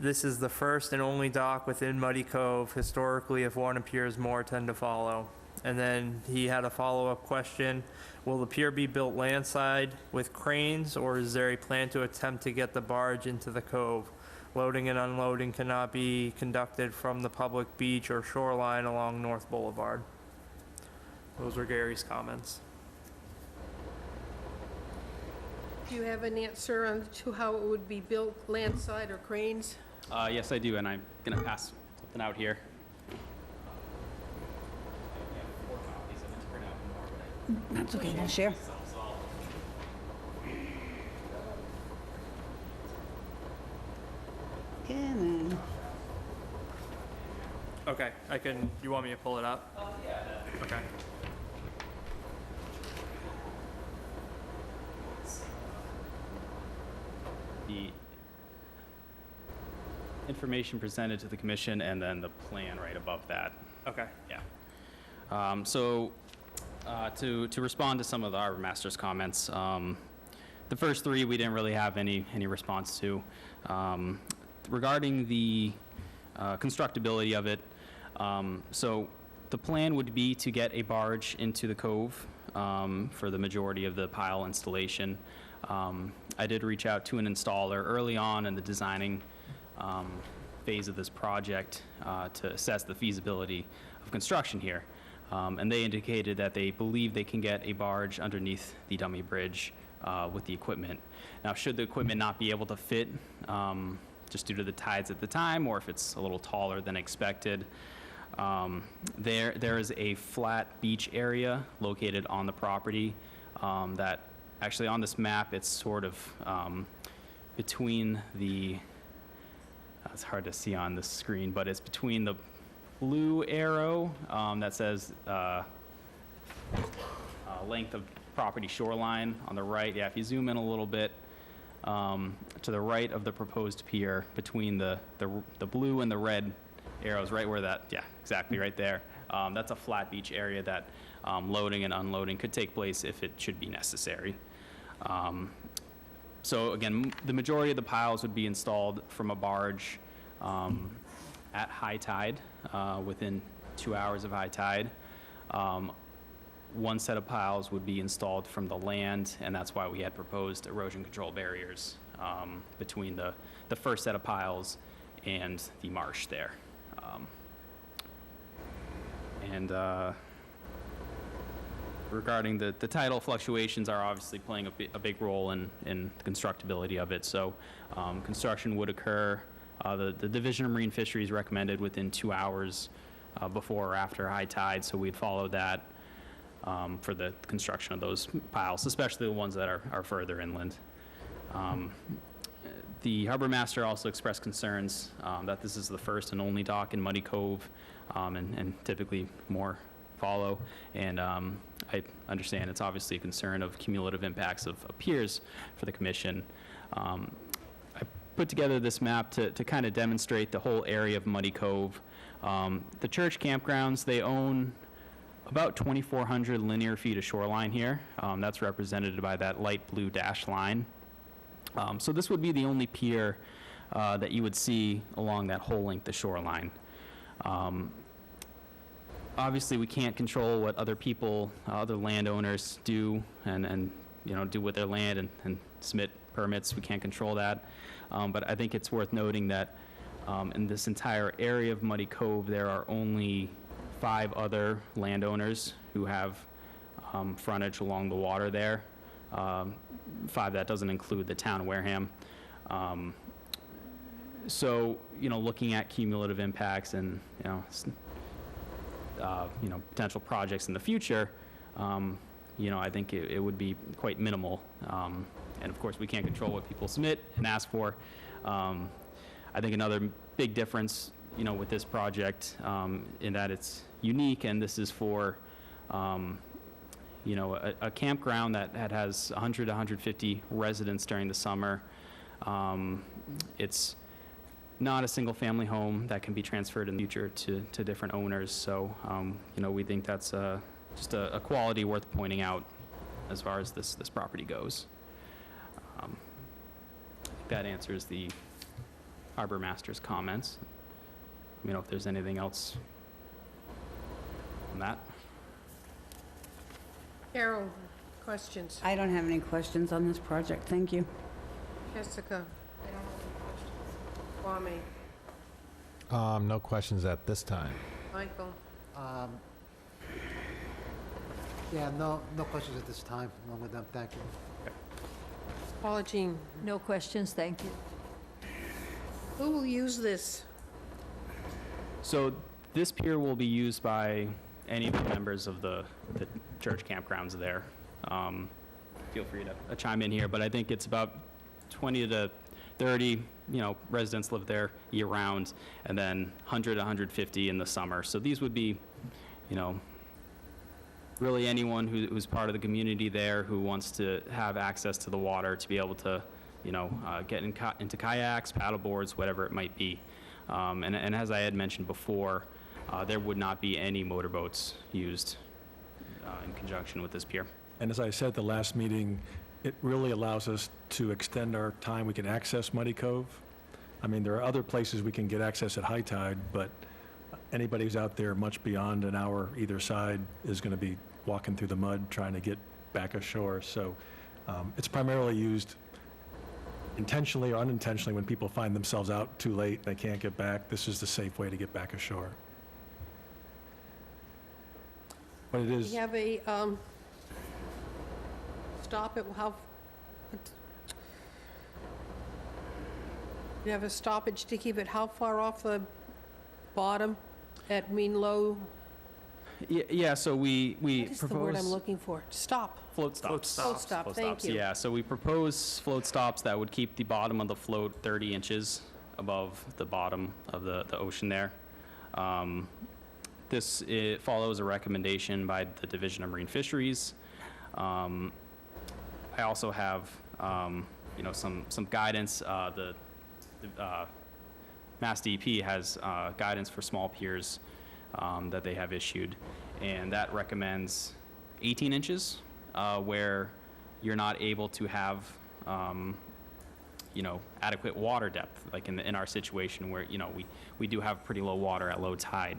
this is the first and only dock within Muddy Cove. Historically, if one appears, more tend to follow. And then he had a follow-up question. Will the pier be built landside with cranes, or is there a plan to attempt to get the barge into the cove? Loading and unloading cannot be conducted from the public beach or shoreline along North Boulevard. Those were Gary's comments. Do you have an answer on to how it would be built, landside or cranes? Yes, I do, and I'm going to pass something out here. That's okay, we'll share. Come on. Okay, you want me to pull it up? Yeah. Okay. The information presented to the commission and then the plan right above that. Okay. Yeah. To respond to some of the harbor master's comments, the first 3 we didn't really have any response to. Regarding the constructability of it, so the plan would be to get a barge into the cove for the majority of the pile installation. I did reach out to an installer early on in the designing phase of this project to assess the feasibility of construction here. And they indicated that they believe they can get a barge underneath the dummy bridge with the equipment. Now, should the equipment not be able to fit just due to the tides at the time, or if it's a little taller than expected, there is a flat beach area located on the property that actually on this map, it's sort of between the, it's hard to see on the screen, but it's between the blue arrow that says length of property shoreline on the right. Yeah, if you zoom in a little bit to the right of the proposed pier, between the blue and the red arrows, right where that, yeah, exactly right there. That's a flat beach area that loading and unloading could take place if it should be necessary. So again, the majority of the piles would be installed from a barge at high tide, within 2 hours of high tide. One set of piles would be installed from the land, and that's why we had proposed erosion control barriers between the first set of piles and the marsh there. Regarding the tidal fluctuations are obviously playing a big role in the constructability of it. So construction would occur, the Division of Marine Fisheries recommended within 2 hours before or after high tide, so we'd follow that for the construction of those piles, especially the ones that are further inland. The harbor master also expressed concerns that this is the first and only dock in Muddy Cove, and typically more follow. And I understand it's obviously a concern of cumulative impacts of piers for the commission. I put together this map to kind of demonstrate the whole area of Muddy Cove. The church campgrounds, they own about 2,400 linear feet of shoreline here. That's represented by that light blue dashed line. So this would be the only pier that you would see along that whole length of shoreline. Obviously, we can't control what other people, other landowners do and do with their land and submit permits. We can't control that. But I think it's worth noting that in this entire area of Muddy Cove, there are only 5 other landowners who have frontage along the water there. 5, that doesn't include the town of Wareham. So, looking at cumulative impacts and, potential projects in the future, I think it would be quite minimal. And of course, we can't control what people submit and ask for. I think another big difference, with this project, in that it's unique, and this is for, a campground that has 100 to 150 residents during the summer. It's not a single-family home that can be transferred in the future to different owners. So, we think that's just a quality worth pointing out as far as this property goes. that answers the harbor master's comments. Let me know if there's anything else on that. Carol, questions? I don't have any questions on this project, thank you. Jessica? I don't have any questions. Kwame? No questions at this time. Michael? Yeah, no questions at this time. Along with them, thank you. Paula Jean? No questions, thank you. Who will use this? So this pier will be used by any of the members of the church campgrounds there. Feel free to chime in here, but I think it's about 20 to 30, residents live there year-round, and then 100 to 150 in the summer. So these would be, really anyone who's part of the community there who wants to have access to the water to be able to, get into kayaks, paddle boards, whatever it might be. And as I had mentioned before, there would not be any motorboats used in conjunction with this pier. And as I said at the last meeting, it really allows us to extend our time we can access Muddy Cove. I mean, there are other places we can get access at high tide, but anybody who's out there much beyond an hour either side is going to be walking through the mud trying to get back ashore. So it's primarily used intentionally or unintentionally when people find themselves out too late, they can't get back. This is the safe way to get back ashore. But it is... We have a, stop at how... You have a stoppage to keep it how far off the bottom at mean low? Yeah, so we What is the word I'm propose looking for? Stop. float stops. Float stop, thank you. Yeah, so we propose float stops that would keep the bottom of the float 30 inches above the bottom of the ocean there. It follows a recommendation by the Division of Marine Fisheries. I also have, some guidance. The Mass DEP has guidance for small piers that they have issued, and that recommends 18 inches where you're not able to have, adequate water depth, like in our situation where, we do have pretty low water at low tide.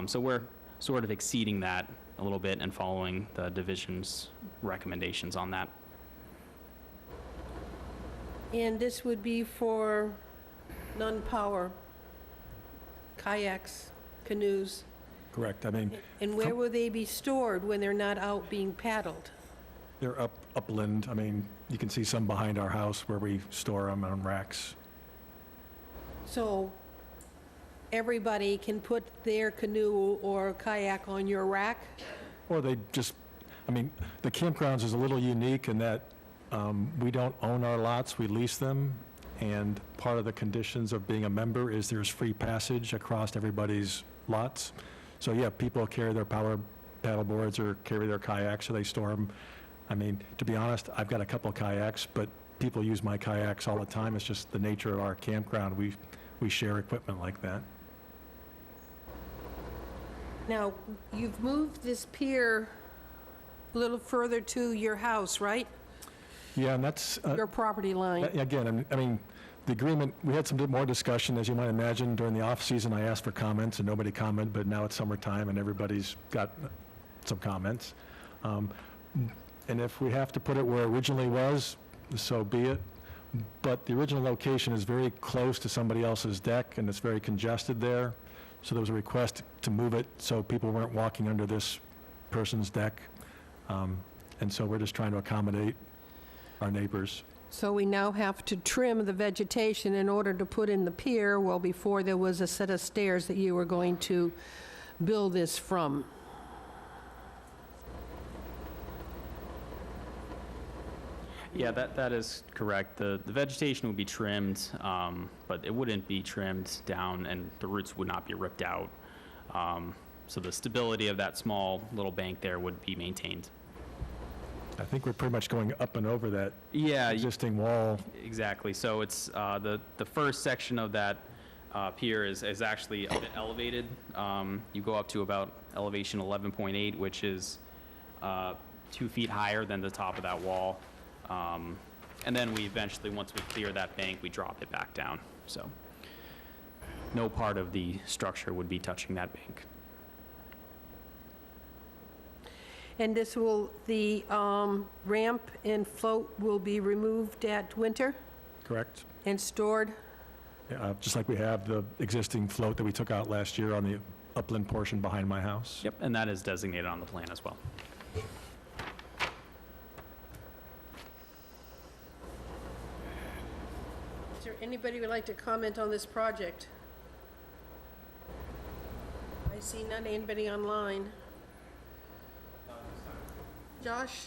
So we're sort of exceeding that a little bit and following the division's recommendations on that. And this would be for non-power kayaks, canoes? Correct. I mean, And where will they be stored when they're not out being paddled? they're upland. I mean, you can see some behind our house where we store them on racks. So everybody can put their canoe or kayak on your rack? Or they just, I mean, the campgrounds is a little unique in that we don't own our lots, we lease them, and part of the conditions of being a member is there's free passage across everybody's lots. So yeah, people carry their power paddle boards or carry their kayaks, so they store them. I mean, to be honest, I've got a couple kayaks, but people use my kayaks all the time. It's just the nature of our campground. We share equipment like that. Now, you've moved this pier a little further to your house, right? Yeah, and that's... Your property line. Again, I mean, the agreement, we had some more discussion, as you might imagine. During the off-season, I asked for comments, and nobody commented, but now it's summertime, and everybody's got some comments. And if we have to put it where it originally was, so be it. But the original location is very close to somebody else's deck, and it's very congested there. So there was a request to move it so people weren't walking under this person's deck. And so we're just trying to accommodate our neighbors. So we now have to trim the vegetation in order to put in the pier. Well, before there was a set of stairs that you were going to build this from. Yeah, that is correct. The vegetation would be trimmed, but it wouldn't be trimmed down, and the roots would not be ripped out. So the stability of that small little bank there would be maintained. I think we're pretty much going up and over that existing wall. Exactly. So it's the first section of that pier is actually a bit elevated. You go up to about elevation 11.8, which is 2 feet higher than the top of that wall. And then we eventually, once we clear that bank, we drop it back down. So no part of the structure would be touching that bank. And this will, the ramp and float will be removed at winter Correct? and stored? Just like we have the existing float that we took out last year on the upland portion behind my house. Yep, and that is designated on the plan as well. Is there anybody who would like to comment on this project? I see none. Anybody online? Josh?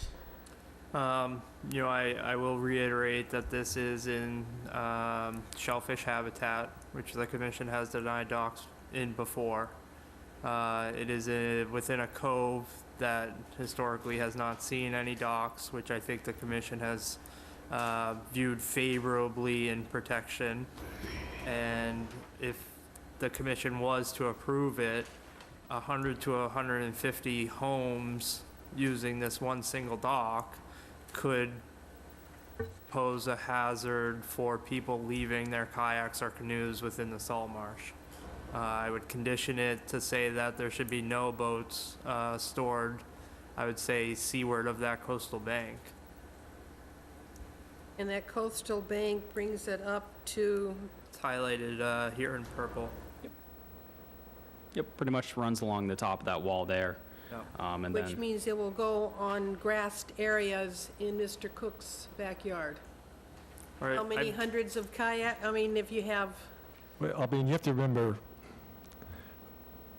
You know, I will reiterate that this is in shellfish habitat, which the commission has denied docks in before. It is within a cove that historically has not seen any docks, which I think the commission has viewed favorably in protection. And if the commission was to approve it, 100 to 150 homes using this one single dock could pose a hazard for people leaving their kayaks or canoes within the salt marsh. I would condition it to say that there should be no boats stored, I would say, seaward of that coastal bank. And that coastal bank brings it up to, It's highlighted here in purple. Yep, pretty much runs along the top of that wall there. Yep. And which then, means it will go on grassed areas in Mr. Cook's backyard. All right, How many hundreds of kayak, I mean, if you have, Well, I mean, you have to remember,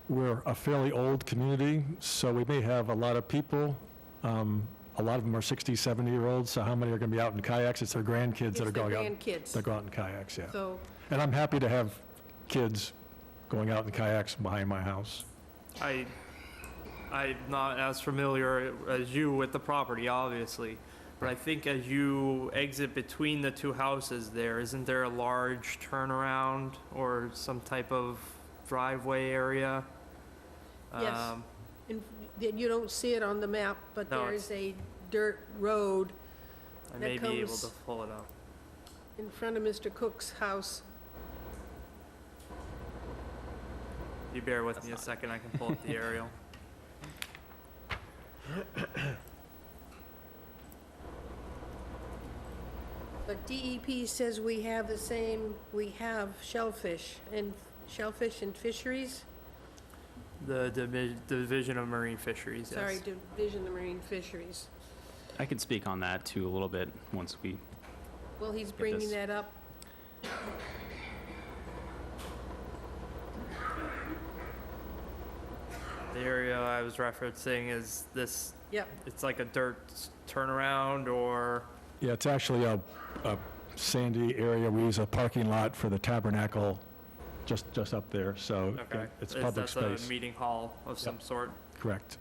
we're a fairly old community, so we may have a lot of people. A lot of them are 60, 70-year-olds, so how many are going to be out in kayaks? It's their grandkids that are going out. It's the grandkids. That go out in kayaks, yeah. So, And I'm happy to have kids going out in kayaks behind my house. I'm not as familiar as you with the property, obviously, but I think as you exit between the two houses there, isn't there a large turnaround or some type of driveway area? yes. And you don't see it on the map, but No, there is a dirt road I that may be able comes- to pull it up. in front of Mr. Cook's house. You bear with me a second, I can pull up the aerial. But DEP says we have the same, we have shellfish and fisheries. The Division of Marine Fisheries, yes. Sorry, Division of Marine Fisheries. I could speak on that too a little bit once we, Well, he's this. bringing that up. The area I was referencing is this, Yep. it's like a dirt turnaround or, Yeah, it's actually a sandy area. We use a parking lot for the tabernacle just up there, so okay. it's public That's space. a meeting hall of some sort? Correct.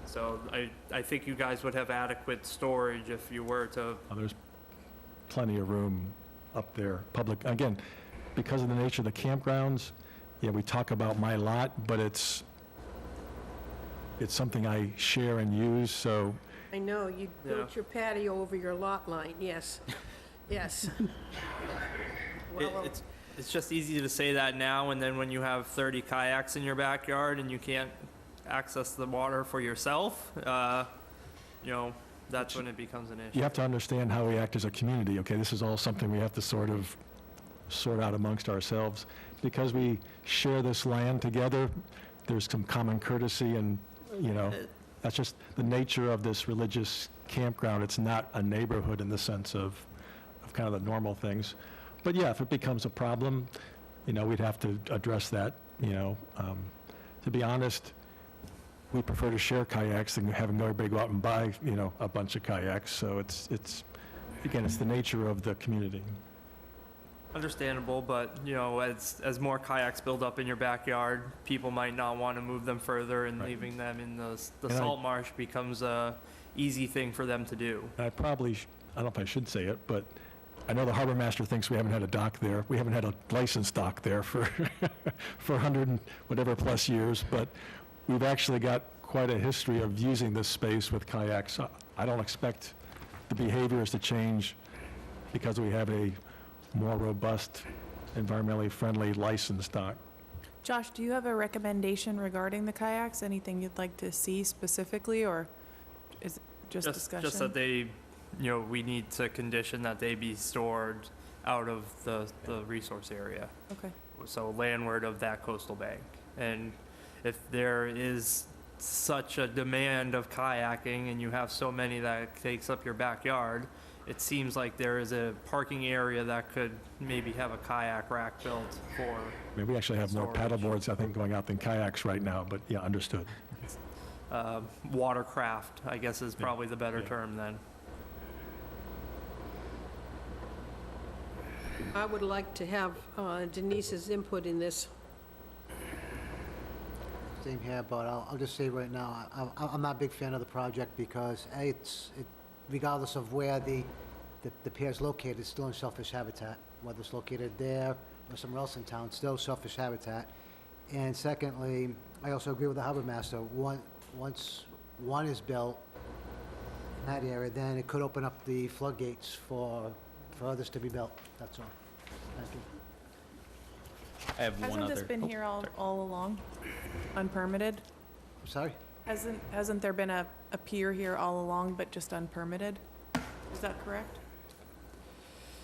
So I think you guys would have adequate storage if you were to, There's plenty of room up there, public. Again, because of the nature of the campgrounds, yeah, we talk about my lot, but it's something I share and use, so I know, you built your patio over your lot line, yes. Yes. Well, it's just easy to say that now, and then when you have 30 kayaks in your backyard and you can't access the water for yourself, you know, that's when it becomes an issue. you have to understand how we act as a community, okay? This is all something we have to sort out amongst ourselves. Because we share this land together, there's some common courtesy and, you know, that's just the nature of this religious campground. It's not a neighborhood in the sense of kind of the normal things. But yeah, if it becomes a problem, you know, we'd have to address that, you know. To be honest, we prefer to share kayaks than having everybody go out and buy, you know, a bunch of kayaks. So it's again, it's the nature of the community. Understandable, but, you know, as more kayaks build up in your backyard, people might not want to move them further, and leaving them in the salt marsh becomes a easy thing for them to do. I don't know if I should say it, but I know the harbor master thinks we haven't had a dock there. We haven't had a licensed dock there for 100 and whatever plus years, but we've actually got quite a history of using this space with kayaks. I don't expect the behaviors to change because we have a more robust, environmentally friendly licensed dock. Josh, do you have a recommendation regarding the kayaks? Anything you'd like to see specifically, or is it just discussion? Just that they, we need to condition that they be stored out of the resource area. Okay. So landward of that coastal bank. And if there is such a demand of kayaking and you have so many that takes up your backyard, it seems like there is a parking area that could maybe have a kayak rack built for. I mean, we actually have more storage. paddle boards, I think, going out than kayaks right now, but yeah, understood. Watercraft, I guess, is probably the better Yeah. term then. I would like to have Denise's input in this. Same here, but I'll just say right now, I'm not a big fan of the project because, A, regardless of where the pier is located, it's still in shellfish habitat. Whether it's located there or somewhere else in town, still shellfish habitat. And secondly, I also agree with the harbor master. Once one is built in that area, then it could open up the floodgates for others to be built. That's all. Thank you. I have one Hasn't other. this been here all along, unpermitted? I'm sorry? Hasn't there been a pier here all along, but just unpermitted? Is that correct?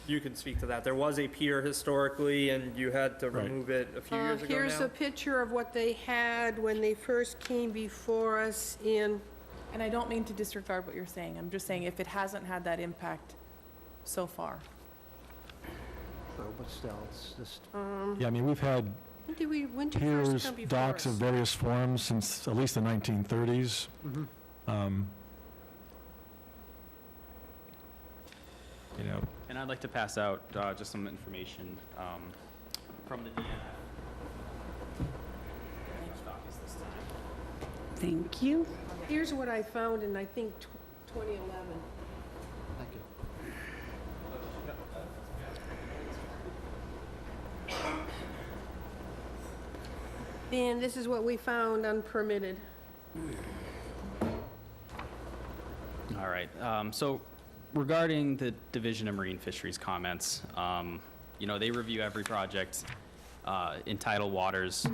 You can speak to that. There was a pier historically, and you had to remove it a few years ago Here's now. a picture of what they had when they first came before us in, And I don't mean to disregard what you're saying. I'm just saying if it hasn't had that impact so far. So, but still, it's just... Yeah, I mean, we've had when did you first piers, come before docks of us? various forms since at least the 1930s. You know, And I'd like to pass out just some information from the DNF. Copies this time. Thank you. Here's what I found in, I think, 2011. Thank you. And this is what we found unpermitted. All right. So regarding the Division of Marine Fisheries comments, they review every project in tidal waters,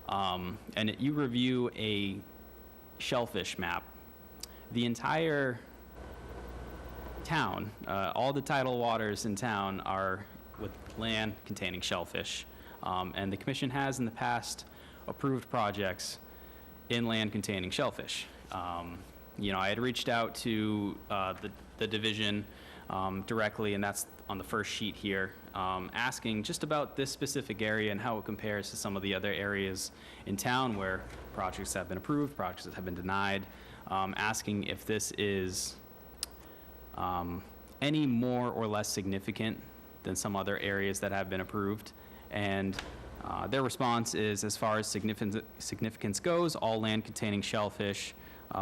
and you review a shellfish map. The entire town, all the tidal waters in town are with land containing shellfish, and the commission has in the past approved projects in land containing shellfish. I had reached out to the division directly, and that's on the first sheet here, asking just about this specific area and how it compares to some of the other areas in town where projects have been approved, projects that have been denied, asking if this is any more or less significant than some other areas that have been approved. And their response is, as far as significance goes, all land containing shellfish,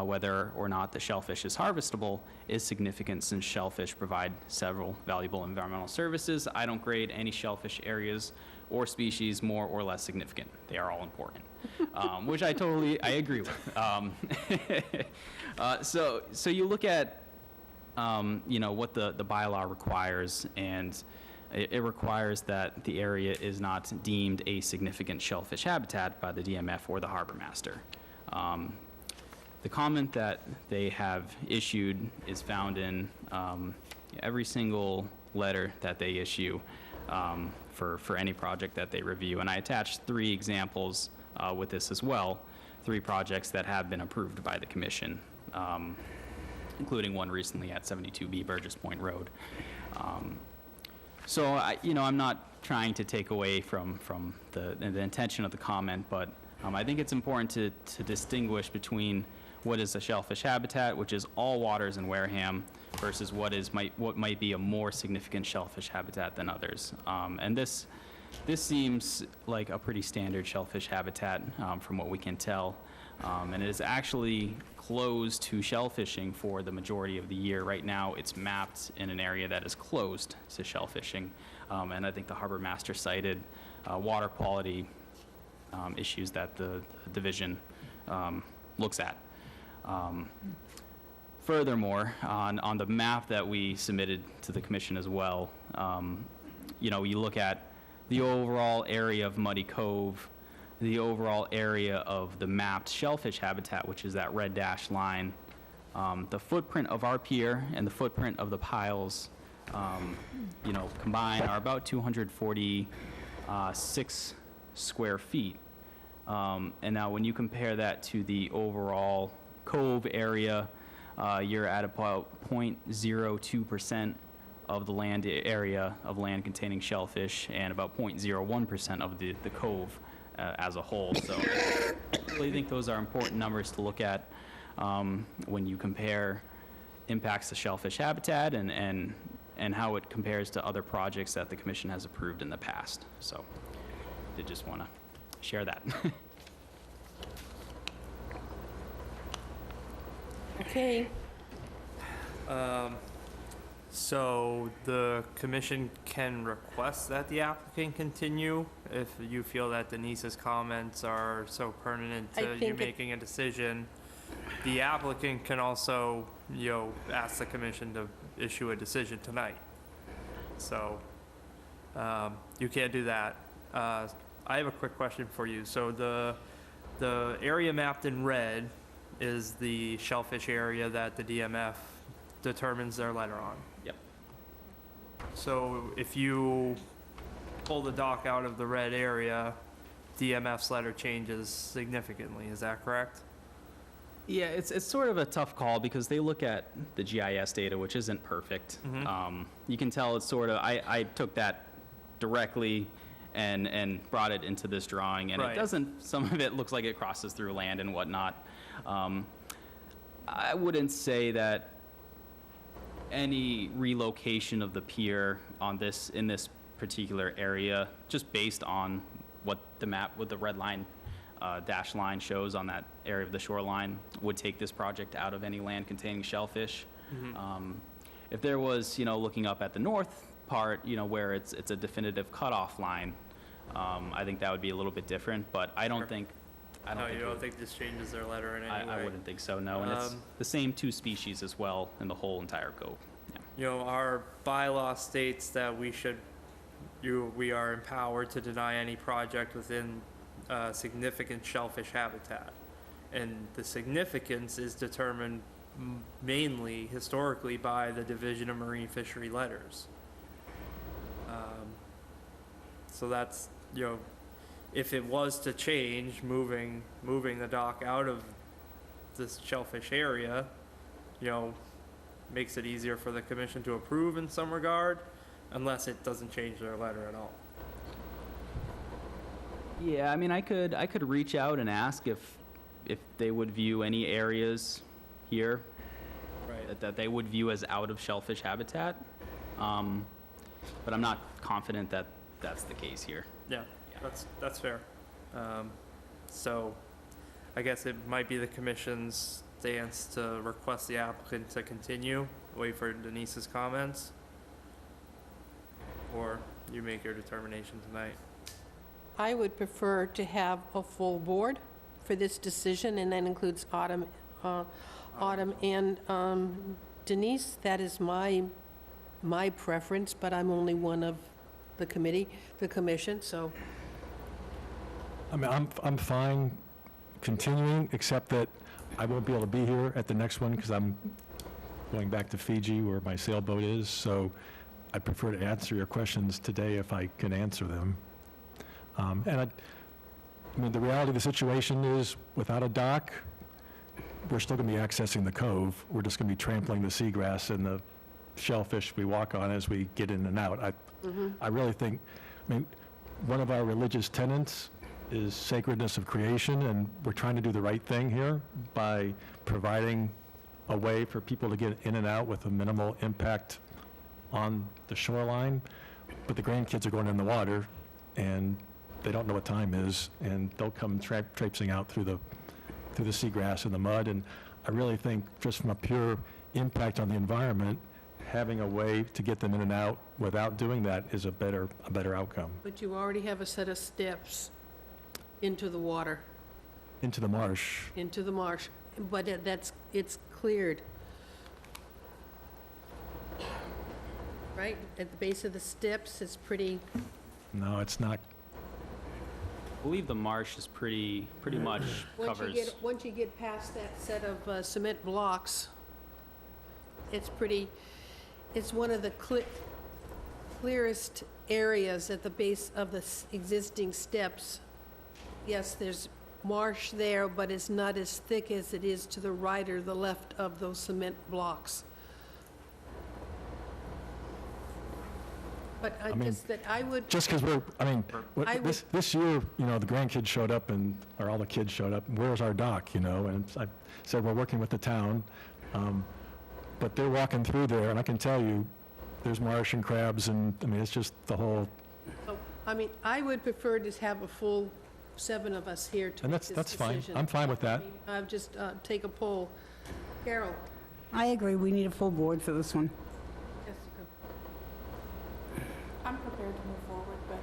whether or not the shellfish is harvestable, is significant since shellfish provide several valuable environmental services. I don't grade any shellfish areas or species more or less significant. They are all important, which I agree with. So you look at, what the bylaw requires, and it requires that the area is not deemed a significant shellfish habitat by the DMF or the harbor master. The comment that they have issued is found in every single letter that they issue for any project that they review. And I attached 3 examples with this as well, 3 projects that have been approved by the commission, including one recently at 72B Burgess Point Road. So I'm not trying to take away from the intention of the comment, but I think it's important to distinguish between what is a shellfish habitat, which is all waters in Wareham, versus what might be a more significant shellfish habitat than others. And this seems like a pretty standard shellfish habitat from what we can tell. And it is actually closed to shellfishing for the majority of the year. Right now, it's mapped in an area that is closed to shellfishing. And I think the harbor master cited water quality issues that the division looks at. Furthermore, on the map that we submitted to the commission as well, you know, you look at the overall area of Muddy Cove, the overall area of the mapped shellfish habitat, which is that red dashed line, the footprint of our pier and the footprint of the piles, you know, combined are about 246 square feet. And now when you compare that to the overall Cove area, you're at about 0.02% of the land area of land containing shellfish and about 0.01% of the Cove as a whole. So I really think those are important numbers to look at when you compare impacts to shellfish habitat and how it compares to other projects that the commission has approved in the past. So I did just want to share that. Okay. So the commission can request that the applicant continue if you feel that Denise's comments are so pertinent I to you think it- making a decision. The applicant can also, you know, ask the commission to issue a decision tonight. So, you can't do that. I have a quick question for you. So the area mapped in red is the shellfish area that the DMF determines their letter on. Yep. So if you pull the dock out of the red area, DMF's letter changes significantly, is that correct? Yeah, it's sort of a tough call because they look at the GIS data, which isn't perfect. You can tell it's sort of, I took that directly and brought it into this drawing, and Right. it doesn't, some of it looks like it crosses through land and whatnot. I wouldn't say that any relocation of the pier on this, in this particular area, just based on what the map, what the red line, dash line shows on that area of the shoreline, would take this project out of any land containing shellfish. If there was, you know, looking up at the north part, you know, where it's a definitive cutoff line, I think that would be a little bit different, but I don't think, No, you don't think this changes their letter in any way? I wouldn't think so, no, and it's the same two species as well in the whole entire Cove. Yeah. You know, our bylaw states that we are empowered to deny any project within significant shellfish habitat. And the significance is determined mainly historically by the Division of Marine Fishery letters. So that's, you know, if it was to change, moving the dock out of this shellfish area, you know, makes it easier for the commission to approve in some regard, unless it doesn't change their letter at all. Yeah, I mean, I could reach out and ask if they would view any areas here that they would view as out of shellfish habitat, but I'm not confident that that's the case here. Yeah, that's fair. So I guess it might be the commission's stance to request the applicant to continue, wait for Denise's comments, or you make your determination tonight. I would prefer to have a full board for this decision, and that includes Autumn and Denise. That is my preference, but I'm only one of the commission, so. I mean, I'm fine continuing, except that I won't be able to be here at the next one because I'm going back to Fiji where my sailboat is, so I prefer to answer your questions today if I can answer them. And I mean, the reality of the situation is, without a dock, we're still going to be accessing the Cove. We're just going to be trampling the seagrass and the shellfish we walk on as we get in and out. I really think, I mean, one of our religious tenets is sacredness of creation, and we're trying to do the right thing here by providing a way for people to get in and out with a minimal impact on the shoreline. But the grandkids are going in the water, and they don't know what time is, and they'll come traipsing out through the seagrass and the mud. And I really think, just from a pure impact on the environment, having a way to get them in and out without doing that is a better outcome. But you already have a set of steps into the water, Into the marsh. into the marsh, but it's cleared. right? At the base of the steps, it's pretty, No, it's not. I believe the marsh is pretty much covers. once you get past that set of cement blocks, it's pretty, it's one of the clearest areas at the base of the existing steps. Yes, there's marsh there, but it's not as thick as it is to the right or the left of those cement blocks. But I mean, just that I would, Just because I would- this year, the grandkids showed up or all the kids showed up, where's our dock, And I said, we're working with the town, but they're walking through there, and I can tell you, there's marsh and crabs, and, it's just the whole, I would prefer to have a full 7 of us here to and make this that's fine. decision. I'm fine with that. Just take a poll. Carol? I agree, we need a full board for this one. I'm prepared to move forward, but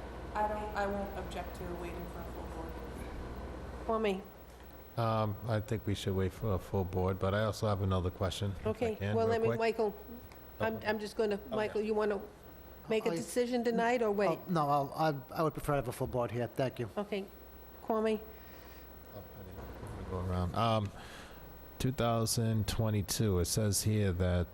I won't object to waiting for a full board. Kwame? I think we should wait for a full board, but I also have another question. if I Okay, can, well, real let me, quick. Michael, I'm just going to, Michael, you want to make a I- decision tonight or wait? No, I would prefer to have a full board here. Thank you. Okay, Kwame? Go around. 2022, it says here that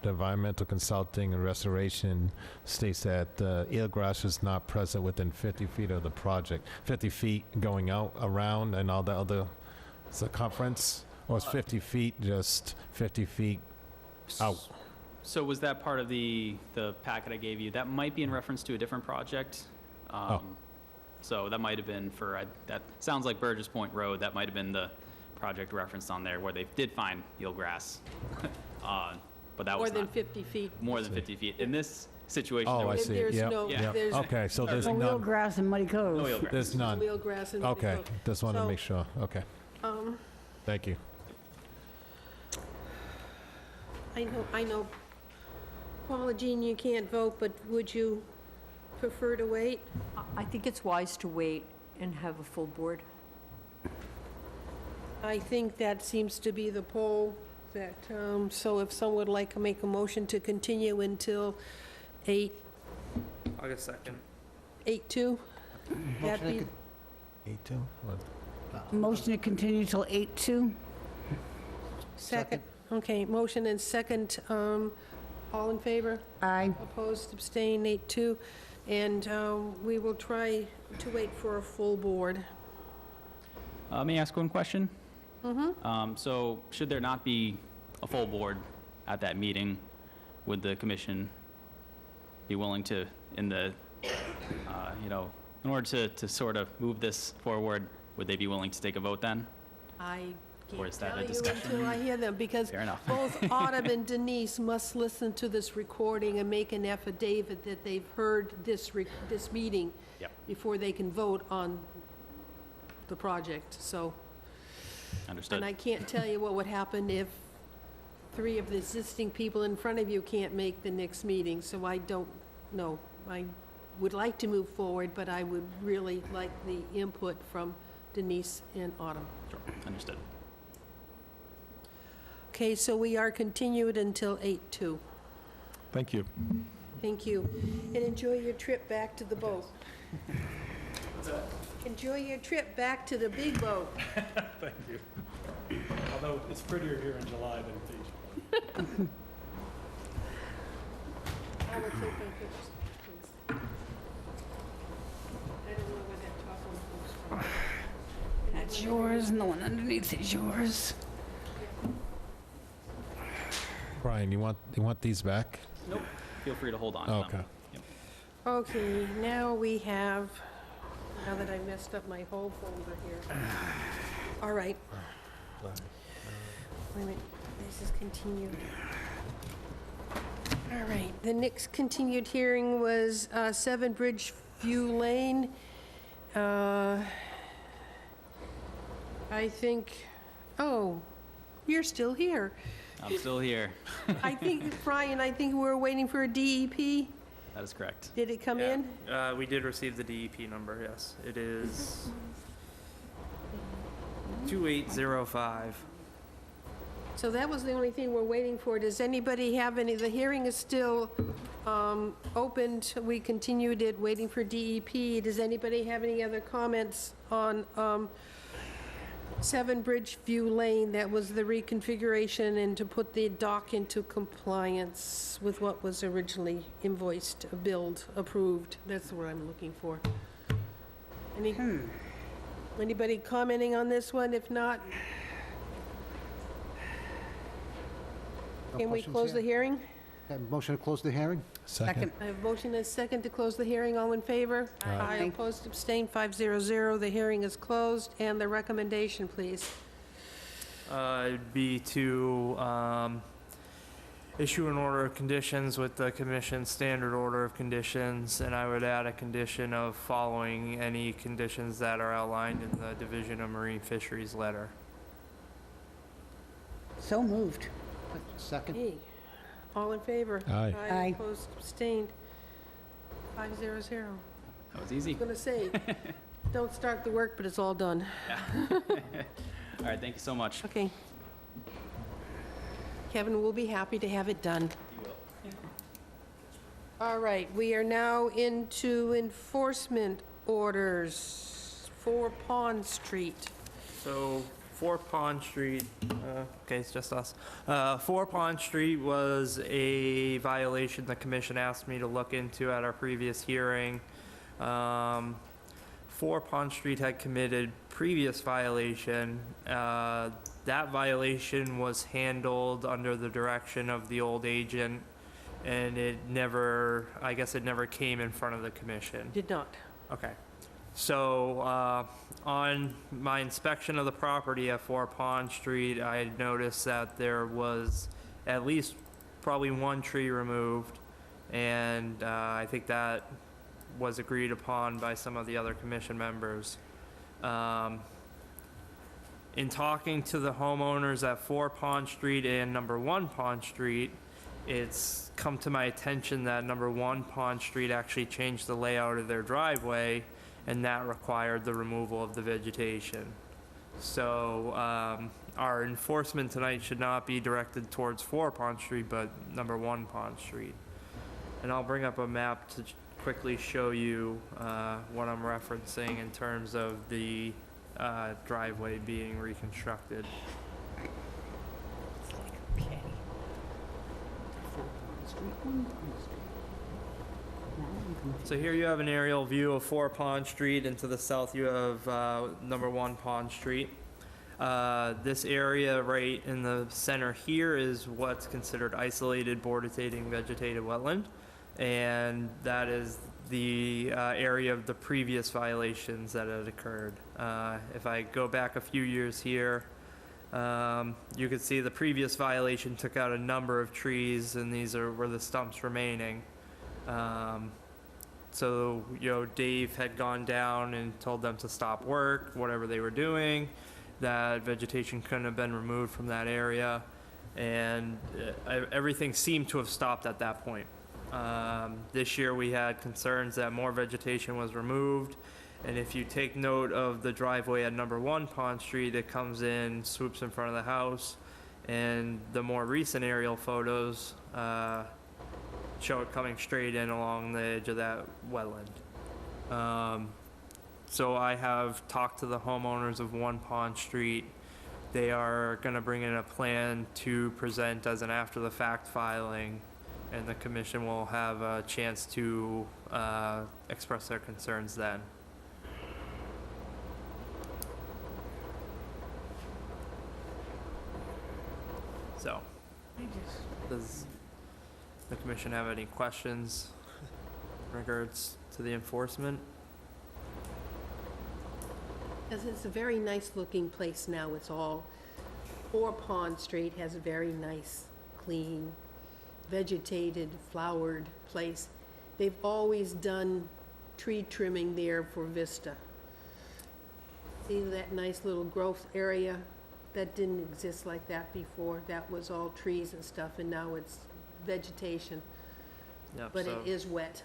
the environmental consulting and restoration states that eelgrass is not present within 50 feet of the project. 50 feet going out, around, and all the other circumference? Or is 50 feet just 50 feet out? So was that part of the packet I gave you? That might be in reference to a different project. So that might have been that sounds like Burgess Point Road. That might have been the project referenced on there where they did find eelgrass. But that was More than not 50 feet. more than 50 feet. In this situation, Oh, there I was see. There's Yep, no- yep. there's- Okay, so there's Oh, none. Wheelgrass and Muddy Cove. no eelgrass. There's none. Wheelgrass and. Okay, just want to So, make sure. Okay, thank you. I know, Paula Jean, you can't vote, but would you prefer to wait? I think it's wise to wait and have a full board. I think that seems to be the poll that, so if someone would like to make a motion to continue until August 2nd. 8/2? That Motion to be, 8-2? What? Motion to continue till 8/2. second? Okay, motion and second, all in favor? Aye. Opposed, abstained, 8/2. And we will try to wait for a full board. May I ask one question? Mm-hmm. So should there not be a full board at that meeting, would the commission be willing to, in order to sort of move this forward, would they be willing to take a vote then? I Or can't is that a tell you discussion? until I hear them, because Fair enough. both Autumn and Denise must listen to this recording and make an affidavit that they've heard this meeting Yep. before they can vote on the project, so. Understood. And I can't tell you what would happen if 3 of the existing people in front of you can't make the next meeting, so I don't know. I would like to move forward, but I would really like the input from Denise and Autumn. Sure, understood. Okay, so we are continued until 8/2. Thank you. Thank you. And enjoy your trip back to the boat. Enjoy your trip back to the big boat. Thank you. Although it's prettier here in July than Beach. I will take my pictures, please. I don't know where that top one comes from. That's yours, and the one underneath is yours. Brian, you want these back? Nope. Feel free to hold on. to Oh, them. okay. Yep. Okay, now we have, now that I messed up my whole folder here. All right. Wait a minute, this is continued. All right, the next continued hearing was 7 Bridgeview Lane. I think, oh, you're still here. I'm still here. I think, Brian, we're waiting for a DEP. That is correct. Did it come in? We did receive the DEP number, yes. It is 2805. So that was the only thing we're waiting for. Does anybody have any, the hearing is still opened. We continued it, waiting for DEP. Does anybody have any other comments on 7 Bridgeview Lane? That was the reconfiguration and to put the dock into compliance with what was originally invoiced, billed, approved. That's what I'm looking for. Anybody commenting on this one? If not, No can we questions close here? the hearing? Okay, motion to close the hearing? Second. I have motion and a second to close the hearing. All in favor? Aye. Opposed, abstained, 500. The hearing is closed. And the recommendation, please. It'd be to issue an order of conditions with the commission's standard order of conditions, and I would add a condition of following any conditions that are outlined in the Division of Marine Fisheries letter. So moved. Second? Hey, all in favor? Aye. Aye. Opposed, abstained, 500. That was I easy. was gonna say, don't start the work, but it's all done. All right, thank you so much. Okay. Kevin will be happy to have it done. You will. All right, we are now into enforcement orders for Pond Street. So, 4 Pond Street, okay, it's just us. 4 Pond Street was a violation the commission asked me to look into at our previous hearing. 4 Pond Street had committed previous violation. That violation was handled under the direction of the old agent, and I guess it never came in front of the commission. Did not. Okay. So, on my inspection of the property at 4 Pond Street, I noticed that there was at least probably 1 tree removed, and I think that was agreed upon by some of the other commission members. In talking to the homeowners at 4 Pond Street and number 1 Pond Street, it's come to my attention that number 1 Pond Street actually changed the layout of their driveway, and that required the removal of the vegetation. So our enforcement tonight should not be directed towards 4 Pond Street, but number 1 Pond Street. And I'll bring up a map to quickly show you what I'm referencing in terms of the driveway being reconstructed. So here you have an aerial view of 4 Pond Street, and to the south you have number 1 Pond Street. This area right in the center here is what's considered isolated bordegating vegetated wetland, and that is the area of the previous violations that had occurred. If I go back a few years here, you can see the previous violation took out a number of trees, and these were the stumps remaining. So, Dave had gone down and told them to stop work, whatever they were doing. That vegetation couldn't have been removed from that area, and everything seemed to have stopped at that point. This year we had concerns that more vegetation was removed, and if you take note of the driveway at number 1 Pond Street, it comes in, swoops in front of the house, and the more recent aerial photos show it coming straight in along the edge of that wetland. So I have talked to the homeowners of 1 Pond Street. They are going to bring in a plan to present as an after-the-fact filing, and the commission will have a chance to express their concerns then. So, does the commission have any questions in regards to the enforcement? It's a very nice looking place now. It's all, 4 Pond Street has a very nice, clean, vegetated, flowered place. They've always done tree trimming there for vista. See that nice little growth area? That didn't exist like that before. That was all trees and stuff, and now it's vegetation. Yep, But so- it is wet.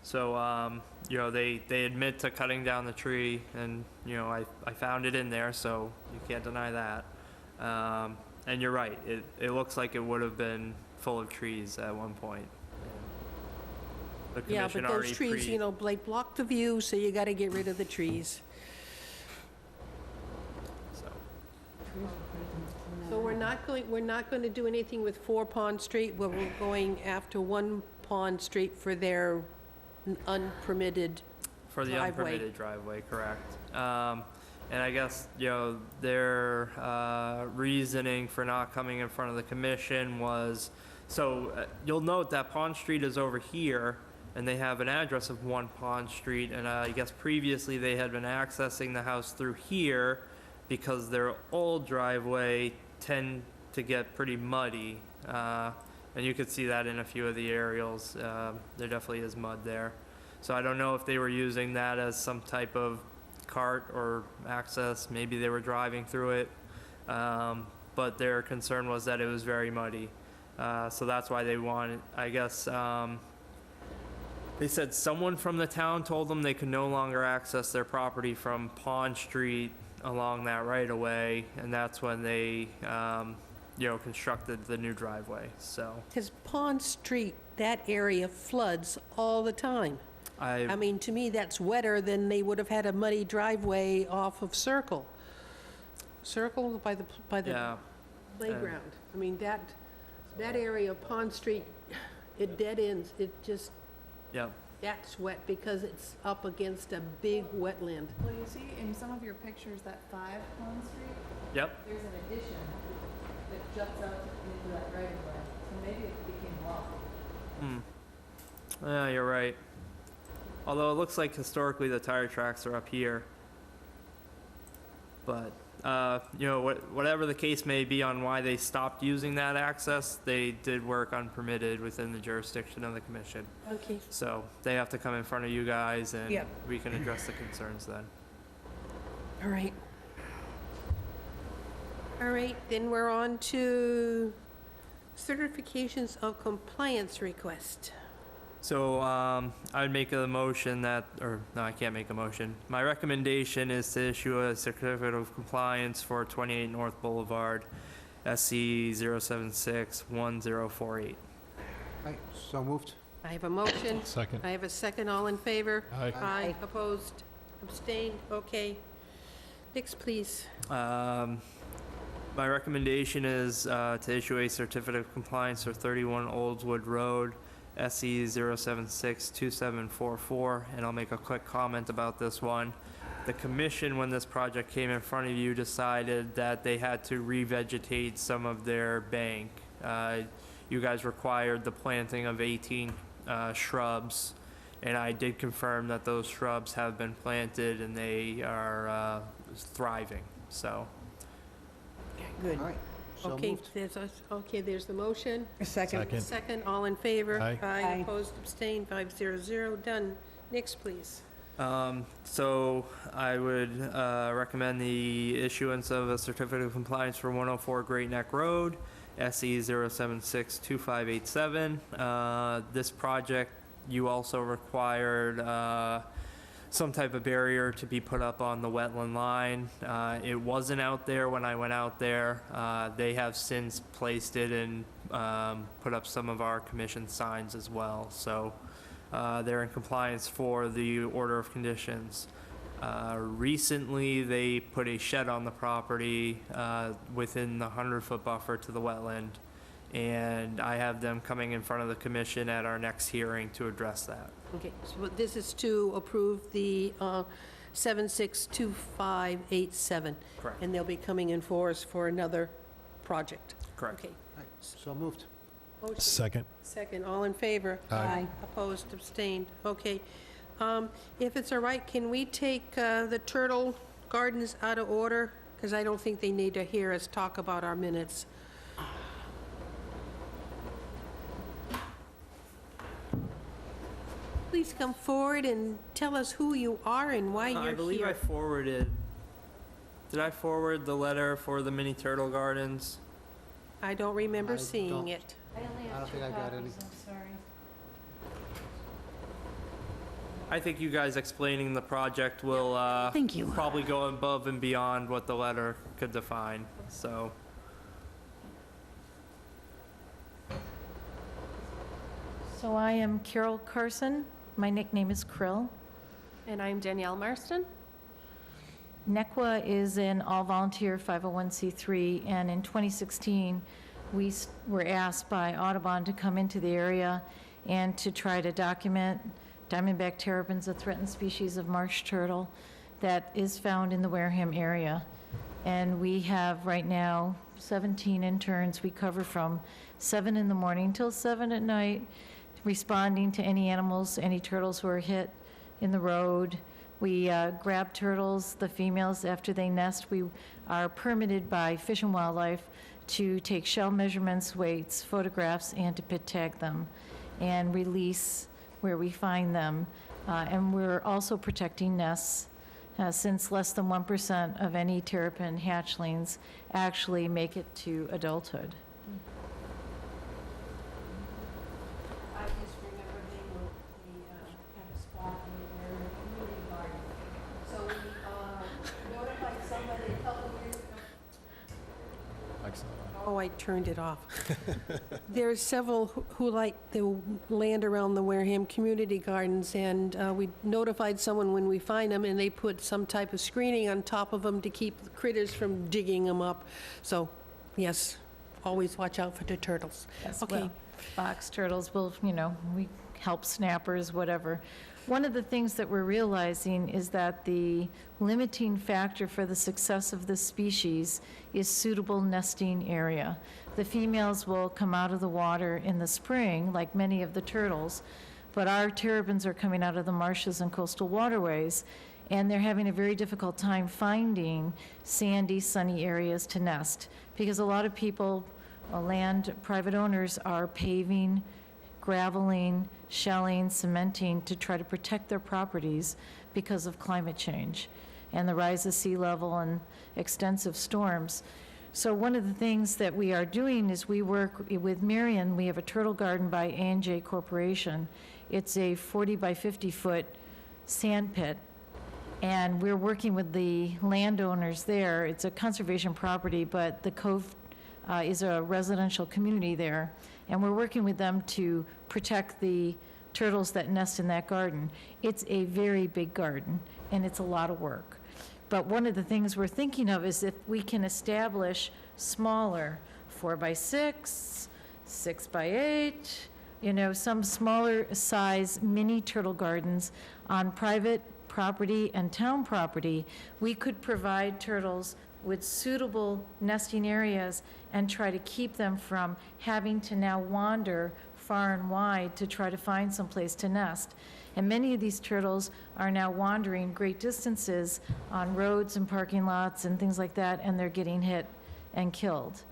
So, they admit to cutting down the tree, and, I found it in there, so you can't deny that. And you're right, it looks like it would have been full of trees at one point. The Yeah, commission but those already trees, you know, like block the view, so you gotta get rid of the trees. So we're not going to do anything with 4 Pond Street, but we're going after 1 Pond Street for their unpermitted For the driveway. unpermitted driveway, correct. And I guess, you know, their reasoning for not coming in front of the commission was, so you'll note that Pond Street is over here, and they have an address of 1 Pond Street, and I guess previously they had been accessing the house through here because their old driveway tend to get pretty muddy. And you could see that in a few of the aerials. There definitely is mud there. So I don't know if they were using that as some type of cart or access. Maybe they were driving through it. But their concern was that it was very muddy. So that's why they wanted, I guess, they said someone from the town told them they could no longer access their property from Pond Street along that right of way, and that's when they, you know, constructed the new driveway, so. Because Pond Street, that area floods all the time. I mean, to me, that's wetter than they would have had a muddy driveway off of Circle. Circle by the Yeah. playground. I mean, that area of Pond Street, it dead ends, it just, Yep. that's wet because it's up against a big wetland. Well, you see in some of your pictures that 5 Pond Street, Yep. there's an addition that juts out into that right of way, so maybe it became rock. Yeah, you're right. Although it looks like historically the tire tracks are up here. But, you know, whatever the case may be on why they stopped using that access, they did work unpermitted within the jurisdiction of the commission. Okay. So they have to come in front of you guys and Yep. we can address the concerns then. All right. All right, then we're on to certifications of compliance request. So, I'd make a motion that, or, no, I can't make a motion. My recommendation is to issue a certificate of compliance for 28 North Boulevard, SC 0761048. Right, so moved. I have a motion. Second. I have a second. All in favor? Aye. Aye. Opposed? Abstained? Okay. Next, please. My recommendation is to issue a certificate of compliance for 31 Oldswood Road, SE 0762744, and I'll make a quick comment about this one. The commission, when this project came in front of you, decided that they had to revegetate some of their bank. You guys required the planting of 18 shrubs, and I did confirm that those shrubs have been planted and they are thriving, so. Good. All right, so Okay, moved. there's the motion. Second. Second, all in favor? Aye. Aye. Opposed? Abstained? 500. Done. Next, please. So I would recommend the issuance of a certificate of compliance for 104 Great Neck Road, SE 0762587. This project, you also required some type of barrier to be put up on the wetland line. It wasn't out there when I went out there. They have since placed it and put up some of our commission signs as well. So they're in compliance for the order of conditions. Recently, they put a shed on the property within the 100-foot buffer to the wetland, and I have them coming in front of the commission at our next hearing to address that. Okay, so this is to approve the 762587. Correct. And they'll be coming in for us for another project. Correct. Okay. Right, so moved. Motion. Second. Second, all in favor? Aye. Opposed, abstained, okay. If it's all right, can we take the Turtle Gardens out of order? Because I don't think they need to hear us talk about our minutes. Please come forward and tell us who you are and why I you're believe I here. forwarded, did I forward the letter for the mini turtle gardens? I don't remember I seeing don't- it. I don't think I got any. I think you guys explaining the project will, Thank you. probably go above and beyond what the letter could define, so. So I am Carol Carson. My nickname is Krill. And I'm Danielle Marston. NECWA is an all-volunteer 501c3, and in 2016, we were asked by Audubon to come into the area and to try to document diamondback terrapins, a threatened species of marsh turtle that is found in the Wareham area. And we have right now 17 interns. We cover from 7 in the morning till 7 at night, responding to any animals, any turtles who are hit in the road. We grab turtles, the females, after they nest. We are permitted by Fish and Wildlife to take shell measurements, weights, photographs, and to pit tag them and release where we find them. And we're also protecting nests, since less than 1% of any terrapin hatchlings actually make it to adulthood. I just remember they have a spot in their community garden. So we notified somebody a couple years ago. Oh, I turned it off. There's several who like the land around the Wareham Community Gardens, and we notified someone when we find them, and they put some type of screening on top of them to keep the critters from digging them up. So, yes, always watch out for the turtles. Yes, Okay. well, box turtles will, we help snappers, whatever. One of the things that we're realizing is that the limiting factor for the success of this species is suitable nesting area. The females will come out of the water in the spring, like many of the turtles, but our terrapins are coming out of the marshes and coastal waterways, and they're having a very difficult time finding sandy, sunny areas to nest, because a lot of people, private owners, are paving, graveling, shelling, cementing to try to protect their properties because of climate change and the rise of sea level and extensive storms. So one of the things that we are doing is we work with Marion. We have a turtle garden by A&J Corporation. It's a 40 by 50 foot sand pit, and we're working with the landowners there. It's a conservation property, but the Cove is a residential community there, and we're working with them to protect the turtles that nest in that garden. It's a very big garden, and it's a lot of work. But one of the things we're thinking of is if we can establish smaller 4 by 6, 6 by 8, some smaller size mini turtle gardens on private property and town property, we could provide turtles with suitable nesting areas and try to keep them from having to now wander far and wide to try to find some place to nest. And many of these turtles are now wandering great distances on roads and parking lots and things like that, and they're getting hit and killed.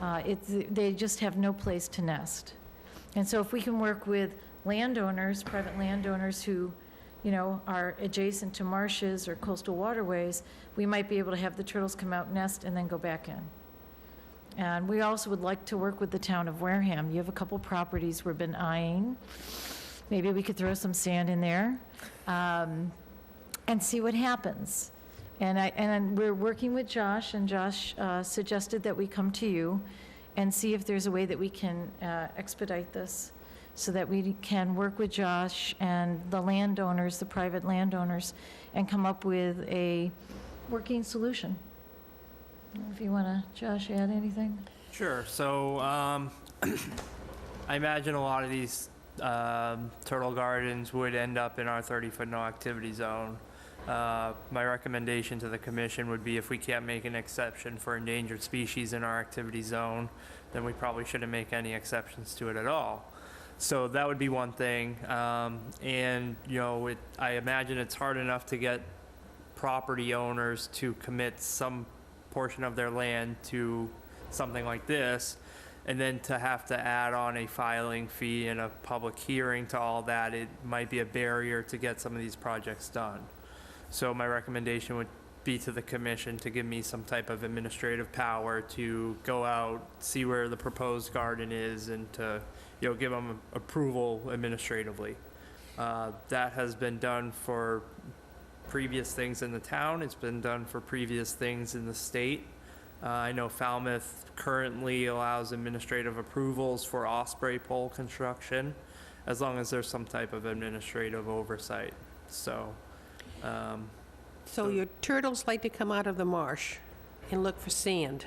They just have no place to nest. And so if we can work with landowners, private landowners who are adjacent to marshes or coastal waterways, we might be able to have the turtles come out, nest, and then go back in. And we also would like to work with the town of Wareham. You have a couple properties we've been eyeing. Maybe we could throw some sand in there and see what happens. And we're working with Josh, and Josh suggested that we come to you and see if there's a way that we can expedite this, so that we can work with Josh and the landowners, the private landowners, and come up with a working solution. If you want to, Josh, add anything? Sure. So I imagine a lot of these turtle gardens would end up in our 30-foot no activity zone. My recommendation to the commission would be if we can't make an exception for endangered species in our activity zone, then we probably shouldn't make any exceptions to it at all. So that would be one thing. And, I imagine it's hard enough to get property owners to commit some portion of their land to something like this, and then to have to add on a filing fee and a public hearing to all that, it might be a barrier to get some of these projects done. So my recommendation would be to the commission to give me some type of administrative power to go out, see where the proposed garden is, and to give them approval administratively. That has been done for previous things in the town. It's been done for previous things in the state. I know Falmouth currently allows administrative approvals for osprey pole construction. as long as there's some type of administrative oversight. So, So your turtles like to come out of the marsh and look for sand?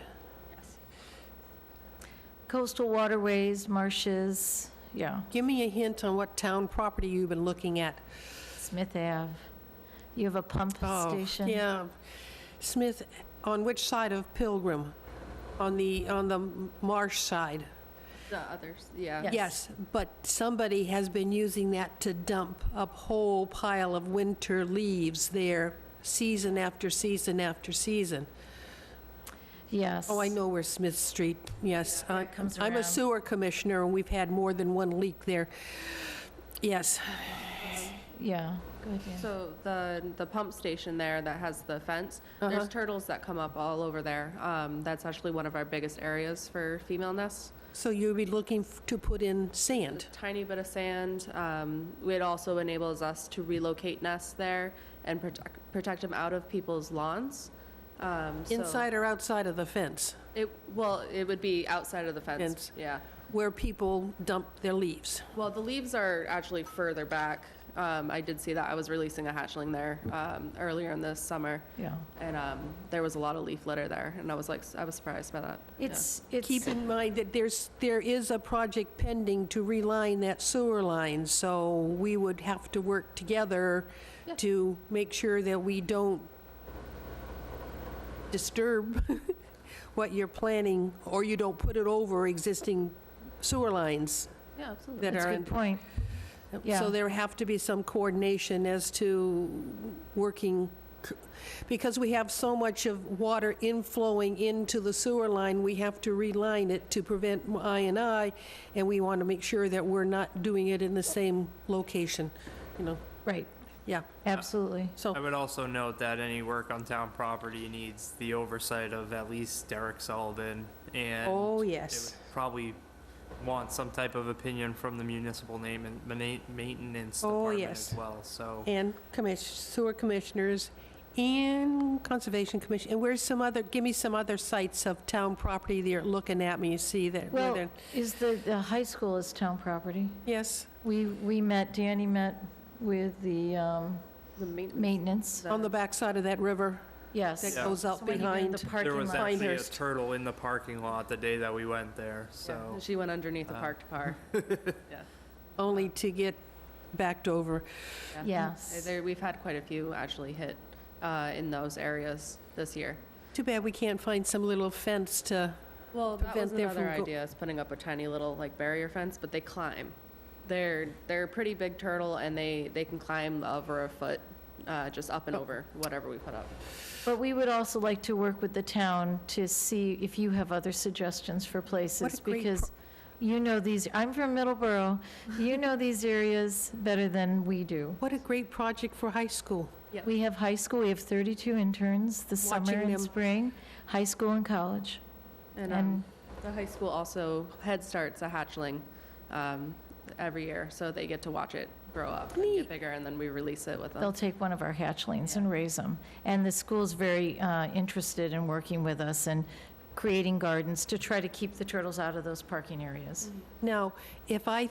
Coastal waterways, marshes, yeah. Give me a hint on what town property you've been looking at. Smith Ave. You have a pump station. Yeah. Smith, on which side of Pilgrim? On the marsh side? The others, yeah. Yes, but somebody has been using that to dump a whole pile of winter leaves there, season after season after season. Yes. Oh, I know where Smith Street, yes. it comes I'm a around. sewer commissioner, and we've had more than one leak there. Yes. Yeah, go ahead, Dan. So the pump station there that has the fence, there's turtles that come up all over there. That's actually one of our biggest areas for female nests. So you'll be looking to put in sand? Tiny bit of sand. It also enables us to relocate nests there and protect them out of people's lawns. Inside or outside of the fence? Well, it would be outside of the fence, yeah. Where people dump their leaves? Well, the leaves are actually further back. I did see that. I was releasing a hatchling there earlier in the summer. Yeah. And there was a lot of leaf litter there, and I was surprised by that. It's Keep in mind that there is a project pending to reline that sewer line, so we would have to work together to make sure that we don't disturb what you're planning, or you don't put it over existing sewer lines. Yeah, absolutely. That's a good point. Yeah. So there have to be some coordination as to working, because we have so much of water inflowing into the sewer line, we have to reline it to prevent I&I, and we want to make sure that we're not doing it in the same location, you know. Right. Yeah. Absolutely. So I would also note that any work on town property needs the oversight of at least Derek Sullivan, and Oh, it yes. would probably want some type of opinion from the municipal maintenance Oh, department yes. as well, so. And sewer commissioners and conservation commission. And where's some other, give me some other sites of town property there looking at me, you see that. where Well, they're- is the high school is town property? Yes, Danny met with the maintenance. on the backside of that river Yes. that Yeah. goes out Somebody behind. the parking There was lot. actually a Pinehurst. turtle in the parking lot the day that we went there, so. Yeah, she went underneath the parked car. Yeah. Only to get backed over. Yes. We've had quite a few actually hit in those areas this year. Too bad we can't find some little fence to, Well, that was prevent them another from idea, is putting up a tiny little like barrier fence, but they climb. They're a pretty big turtle, and they can climb over a foot, just up and over whatever we put up. But we would also like to work with the town to see if you have other suggestions for places. What a great Because you know these, I'm from Middleborough, you know these areas better than we do. what a great project for high school. We have high school, we have 32 interns this summer Watching and them. spring, high school and college. And the high school also Head Starts a hatchling every year, so they get to watch it grow up and get bigger, and then we release it with them. They'll take one of our hatchlings and raise them. And the school's very interested in working with us and creating gardens to try to keep the turtles out of those parking areas. Now, if I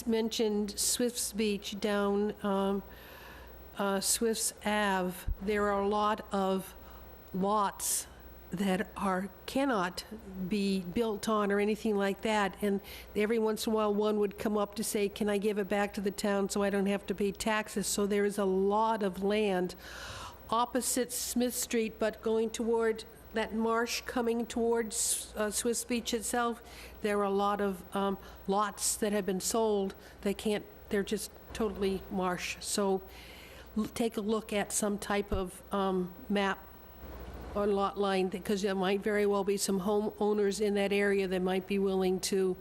mentioned Swift's Beach down Swift's Ave, there are a lot of lots that cannot be built on or anything like that, and every once in a while, one would come up to say, can I give it back to the town so I don't have to pay taxes? So there is a lot of land opposite Smith Street, but going toward that marsh coming towards Swiss Beach itself, there are a lot of lots that have been sold. They're just totally marsh. So take a look at some type of map or lot line, because there might very well be some homeowners in that area that might be willing to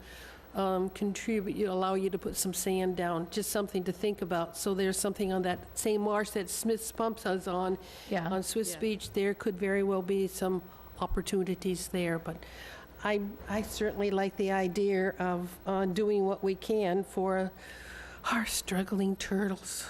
contribute, allow you to put some sand down, just something to think about. So there's something on that same marsh that Smith's Pumps is on Swiss Beach. There could very well be some opportunities there, but I certainly like the idea of doing what we can for our struggling turtles.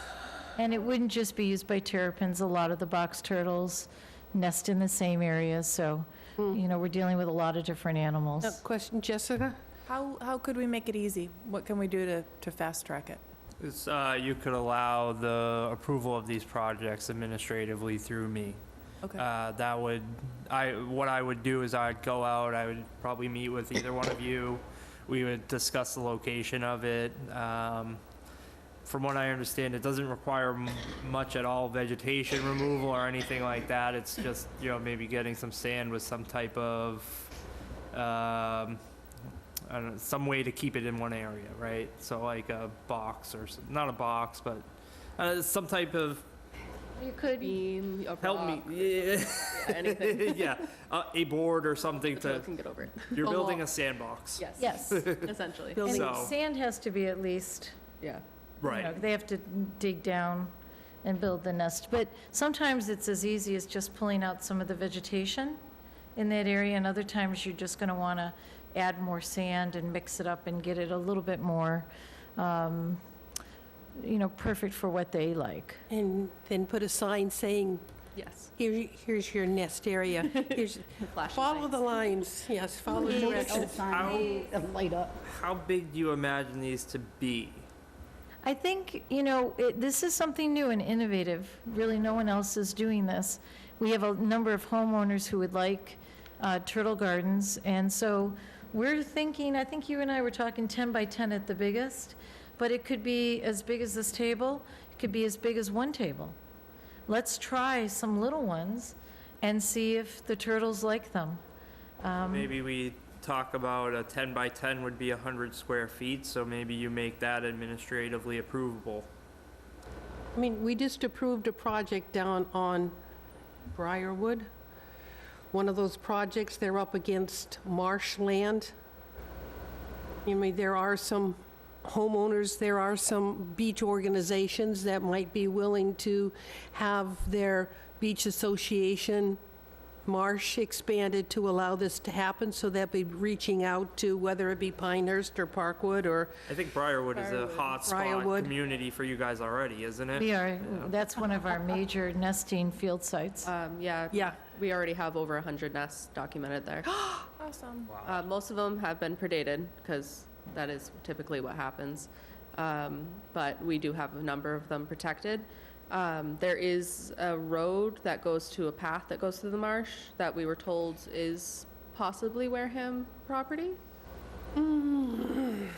And it wouldn't just be used by terrapins. A lot of the box turtles nest in the same areas, so, we're dealing with a lot of different animals. Question, Jessica? How could we make it easy? What can we do to fast track it? You could allow the approval of these projects administratively through me. Okay. What I would do is I'd go out, I would probably meet with either one of you. We would discuss the location of it. From what I understand, it doesn't require much at all vegetation removal or anything like that. It's just, maybe getting some sand with some type of, I don't know, some way to keep it in one area, right? So like a box or, not a box, but some type of You could beam, a help rock, me. Yeah. anything. Yeah, a board or something The to. turtle can get over it. You're A building wall. a sandbox. Yes. Yes. Essentially. And So- sand has to be at least, Yeah. Right. they have to dig down and build the nest. But sometimes it's as easy as just pulling out some of the vegetation in that area, and other times you're just going to want to add more sand and mix it up and get it a little bit more, perfect for what they like. And then put a sign saying, Yes. here's your nest area. Here's, Flashing follow the lines, yes, follow the directions. Light up. How big do you imagine these to be? I think, this is something new and innovative. Really, no one else is doing this. We have a number of homeowners who would like turtle gardens, and so we're thinking, I think you and I were talking 10 by 10 at the biggest, but it could be as big as this table. It could be as big as one table. Let's try some little ones and see if the turtles like them. Maybe we talk about a 10 by 10 would be 100 square feet, so maybe you make that administratively approvable. I mean, we just approved a project down on Briarwood. One of those projects, they're up against marshland. I mean, there are some homeowners, there are some beach organizations that might be willing to have their beach association marsh expanded to allow this to happen, so they'll be reaching out to whether it be Pinehurst or Parkwood or I think Briarwood is a hot spot Briarwood. community for you guys already, isn't it? We are, that's one of our major nesting field sites. Yeah. We already have over 100 nests documented there. Awesome. Most of them have been predated, because that is typically what happens. But we do have a number of them protected. There is a road that goes to a path that goes through the marsh that we were told is possibly Wareham property.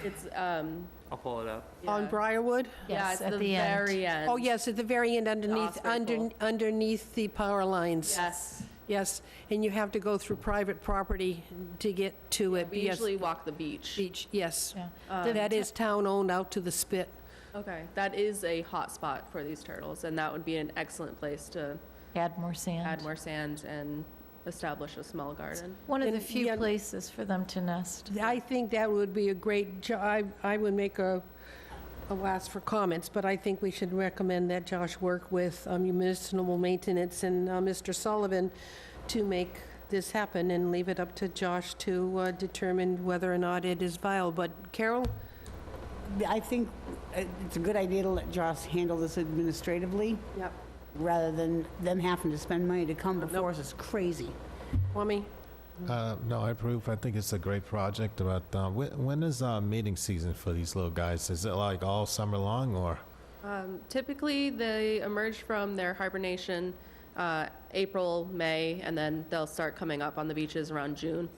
It's, I'll pull it up. on Briarwood. yeah, Yes, it's at the the end. very end. Oh, yes, at the very end, Osprey underneath the power lines. Yes. Yes, and you have to go through private property to get to it. We Yes. usually walk the beach. Beach, yes. Yeah. That is town-owned out to the spit. Okay, that is a hot spot for these turtles, and that would be an excellent place to Add more sand. add more sand and establish a small garden. One of the And, few yeah, places for them to nest. I think that would be a great, I would make a last for comments, but I think we should recommend that Josh work with municipal maintenance and Mr. Sullivan to make this happen, and leave it up to Josh to determine whether or not it is viable. But Carol? I think it's a good idea to let Josh handle this administratively. Yep. Rather than them having to spend money to come before us. It's crazy. Kwame? No, I approve. I think it's a great project, but when is mating season for these little guys? Is it like all summer long, or? Typically, they emerge from their hibernation April, May, and then they'll start coming up on the beaches around June.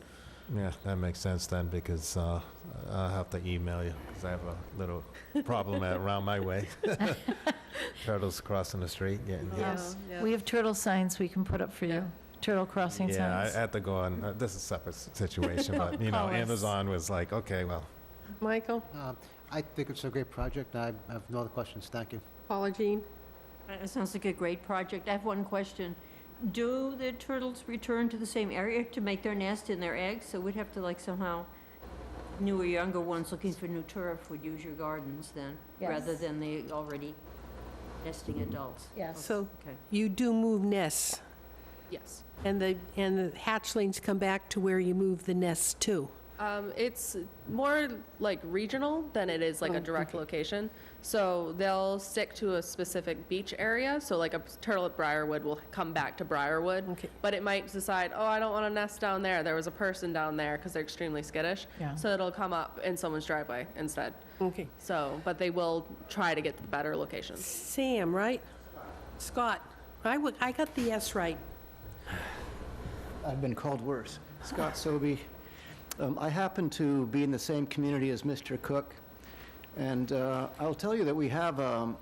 Yeah, that makes sense then, because I'll have to email you, because I have a little problem around my way. Turtles crossing the street, getting hit. Yes, Yeah. we have turtle signs we can put up for you, turtle crossing Yeah, I signs. had to go on, this is a separate situation, but, Call us. Amazon was like, okay, well, Michael? I think it's a great project. I have no other questions. Thank you. Paula Jean? It sounds like a great project. I have one question. Do the turtles return to the same area to make their nest and their eggs? So we'd have to like somehow, newer, younger ones looking for new turf would use your gardens then, rather Yes. than the already nesting adults. Yes. So Okay. you do move nests, Yes. and the hatchlings come back to where you move the nests to. It's more like regional than it is like Oh, a direct location. So they'll stick to a specific beach area. So like a turtle at Briarwood will come back to Briarwood. Okay. But it might decide, oh, I don't want to nest down there. There was a person down there because they're extremely skittish. Yeah. So it'll come up in someone's driveway instead. Okay. So, but they will try to get to the better locations. Sam, right? Scott, I got the S right. I've been called worse. Scott Sobey. I happen to be in the same community as Mr. Cook, and I'll tell you that we have an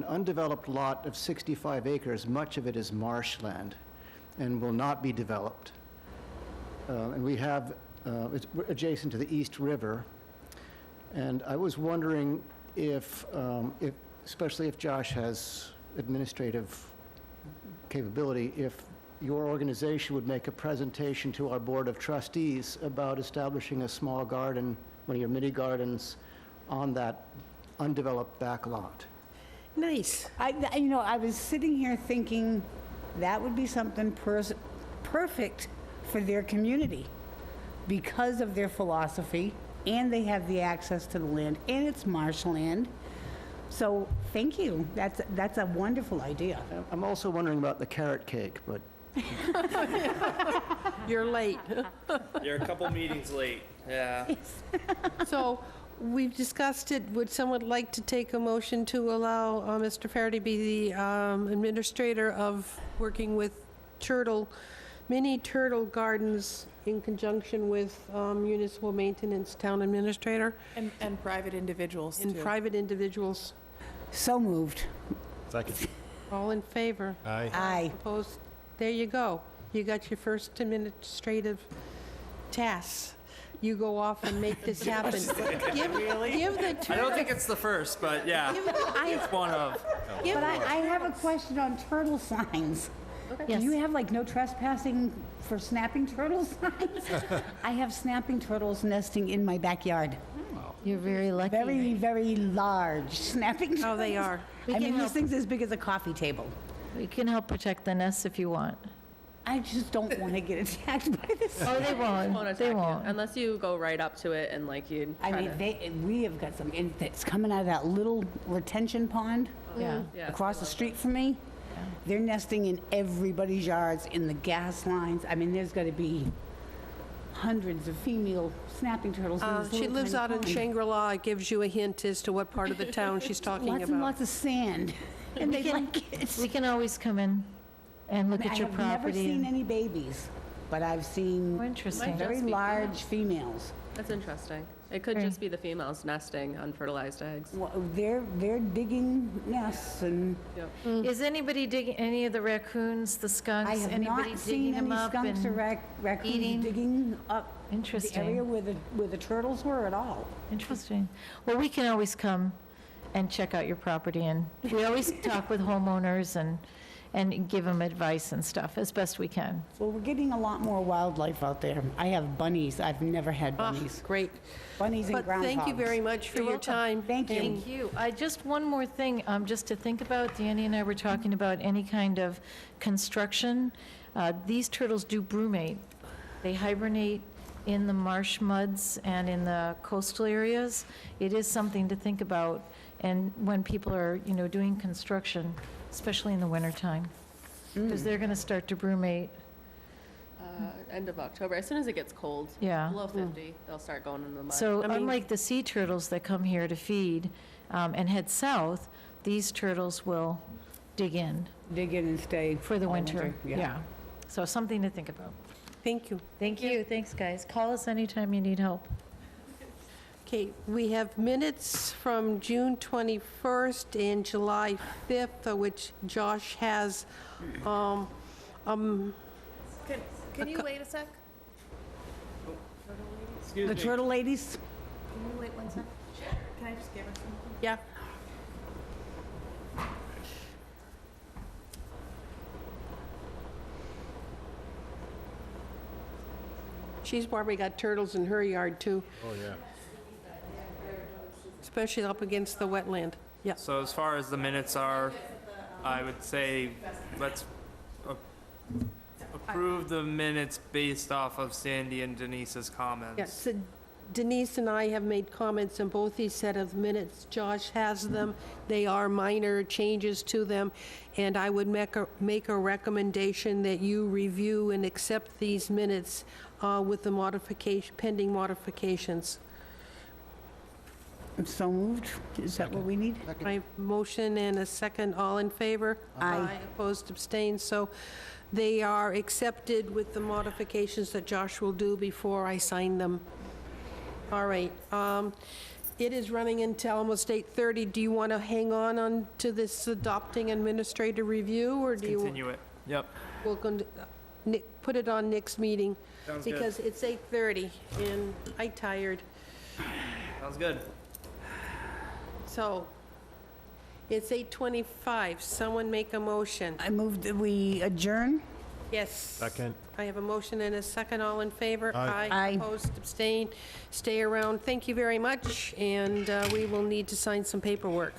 undeveloped lot of 65 acres. Much of it is marshland and will not be developed. And we have, it's adjacent to the East River, and I was wondering if especially if Josh has administrative capability, if your organization would make a presentation to our Board of Trustees about establishing a small garden, one of your mini gardens, on that undeveloped back lot. Nice. I was sitting here thinking that would be something perfect for their community because of their philosophy, and they have the access to the land, and it's marshland. So thank you. That's a wonderful idea. I'm also wondering about the carrot cake, but You're late. You're a couple meetings late, yeah. So we've discussed it. Would someone like to take a motion to allow Mr. Faraday be the administrator of working with mini turtle gardens in conjunction with municipal maintenance town administrator? And private individuals, And too. private individuals. So moved. Second. All in favor? Aye. Aye. Opposed? There you go. You got your first administrative tasks. You go off and make this happen. Give the I don't think it's the first, but yeah, it's one of. But I have a question on turtle signs. Okay. Do you have like no trespassing for snapping turtle signs? I have snapping turtles nesting in my backyard. You're very lucky. Very, very large snapping turtles. Oh, they are. I mean, this thing's as big as a coffee table. We can help protect the nests if you want. I just don't want to get attacked by this. Oh, they won't. Won't They attack you, won't. unless you go right up to it and like you. I mean, we have got some, and it's coming out of that little retention pond Yeah. Yeah. across the street from me. They're nesting in everybody's yards, in the gas lines. I mean, there's got to be hundreds of female snapping turtles in this She little lives tiny out in pond. Shangri-La. It gives you a hint as to what part of the town she's talking Lots and about. lots of sand, and they like it. We can always come in and look at your I have never property. seen any babies, but I've seen Oh, interesting. very just be females. females. That's interesting. It could Very- just be the females nesting unfertilized eggs. Well, they're digging nests, and Is anybody digging, any of the raccoons, the skunks? I have anybody not digging seen them any up skunks or and raccoons eating? digging up the area Interesting, where the turtles were at all. interesting. Well, we can always come and check out your property, and we always talk with homeowners and give them advice and stuff as best we can. Well, we're getting a lot more wildlife out there. I have bunnies. I've never had bunnies. Great. Bunnies and But groundhogs. thank you very much for You're your welcome. time. Thank you. Thank you. Just one more thing, just to think about, Danny and I were talking about any kind of construction. These turtles do brumate. They hibernate in the marsh muds and in the coastal areas. It is something to think about, and when people are, doing construction, especially in the wintertime, because they're going to start to brumate. End of October, as soon as it gets cold. Yeah. Below 50, they'll start going in the mud. So unlike the sea turtles that come here to feed and head south, these turtles will dig in Dig in and stay for the all winter. Yeah. So something to think about. Thank you. Thank you. Thanks, guys. Call us anytime you need help. Okay, we have minutes from June 21st and July 5th, which Josh has. Can you wait a sec? Excuse The me. turtle ladies? Can you wait one sec? Can I just give her something? Yeah. She's probably got turtles in her yard, too, Oh, yeah. especially up against the wetland. Yeah. So as far as the minutes are, I would say let's approve the minutes based off of Sandy and Denise's comments. Yeah, so Denise and I have made comments on both these set of minutes. Josh has them. They are minor changes to them, and I would make a recommendation that you review and accept these minutes with the pending modifications. So moved. Is that what we need? I have motion and a second. All in favor? Aye. Opposed, abstained. So they are accepted with the modifications that Josh will do before I sign them. All right. It is running until almost 8:30. Do you want to hang on to this adopting administrative review, or do you? Continue it. Yep. We're going to put it on next meeting. Sounds good. Because it's 8:30 and I'm tired. Sounds good. So it's 8:25. Someone make a motion. I move that we adjourn. Yes. Second. I have a motion and a second. All in favor? Aye. Aye. Opposed, abstained, stay around. Thank you very much, and we will need to sign some paperwork.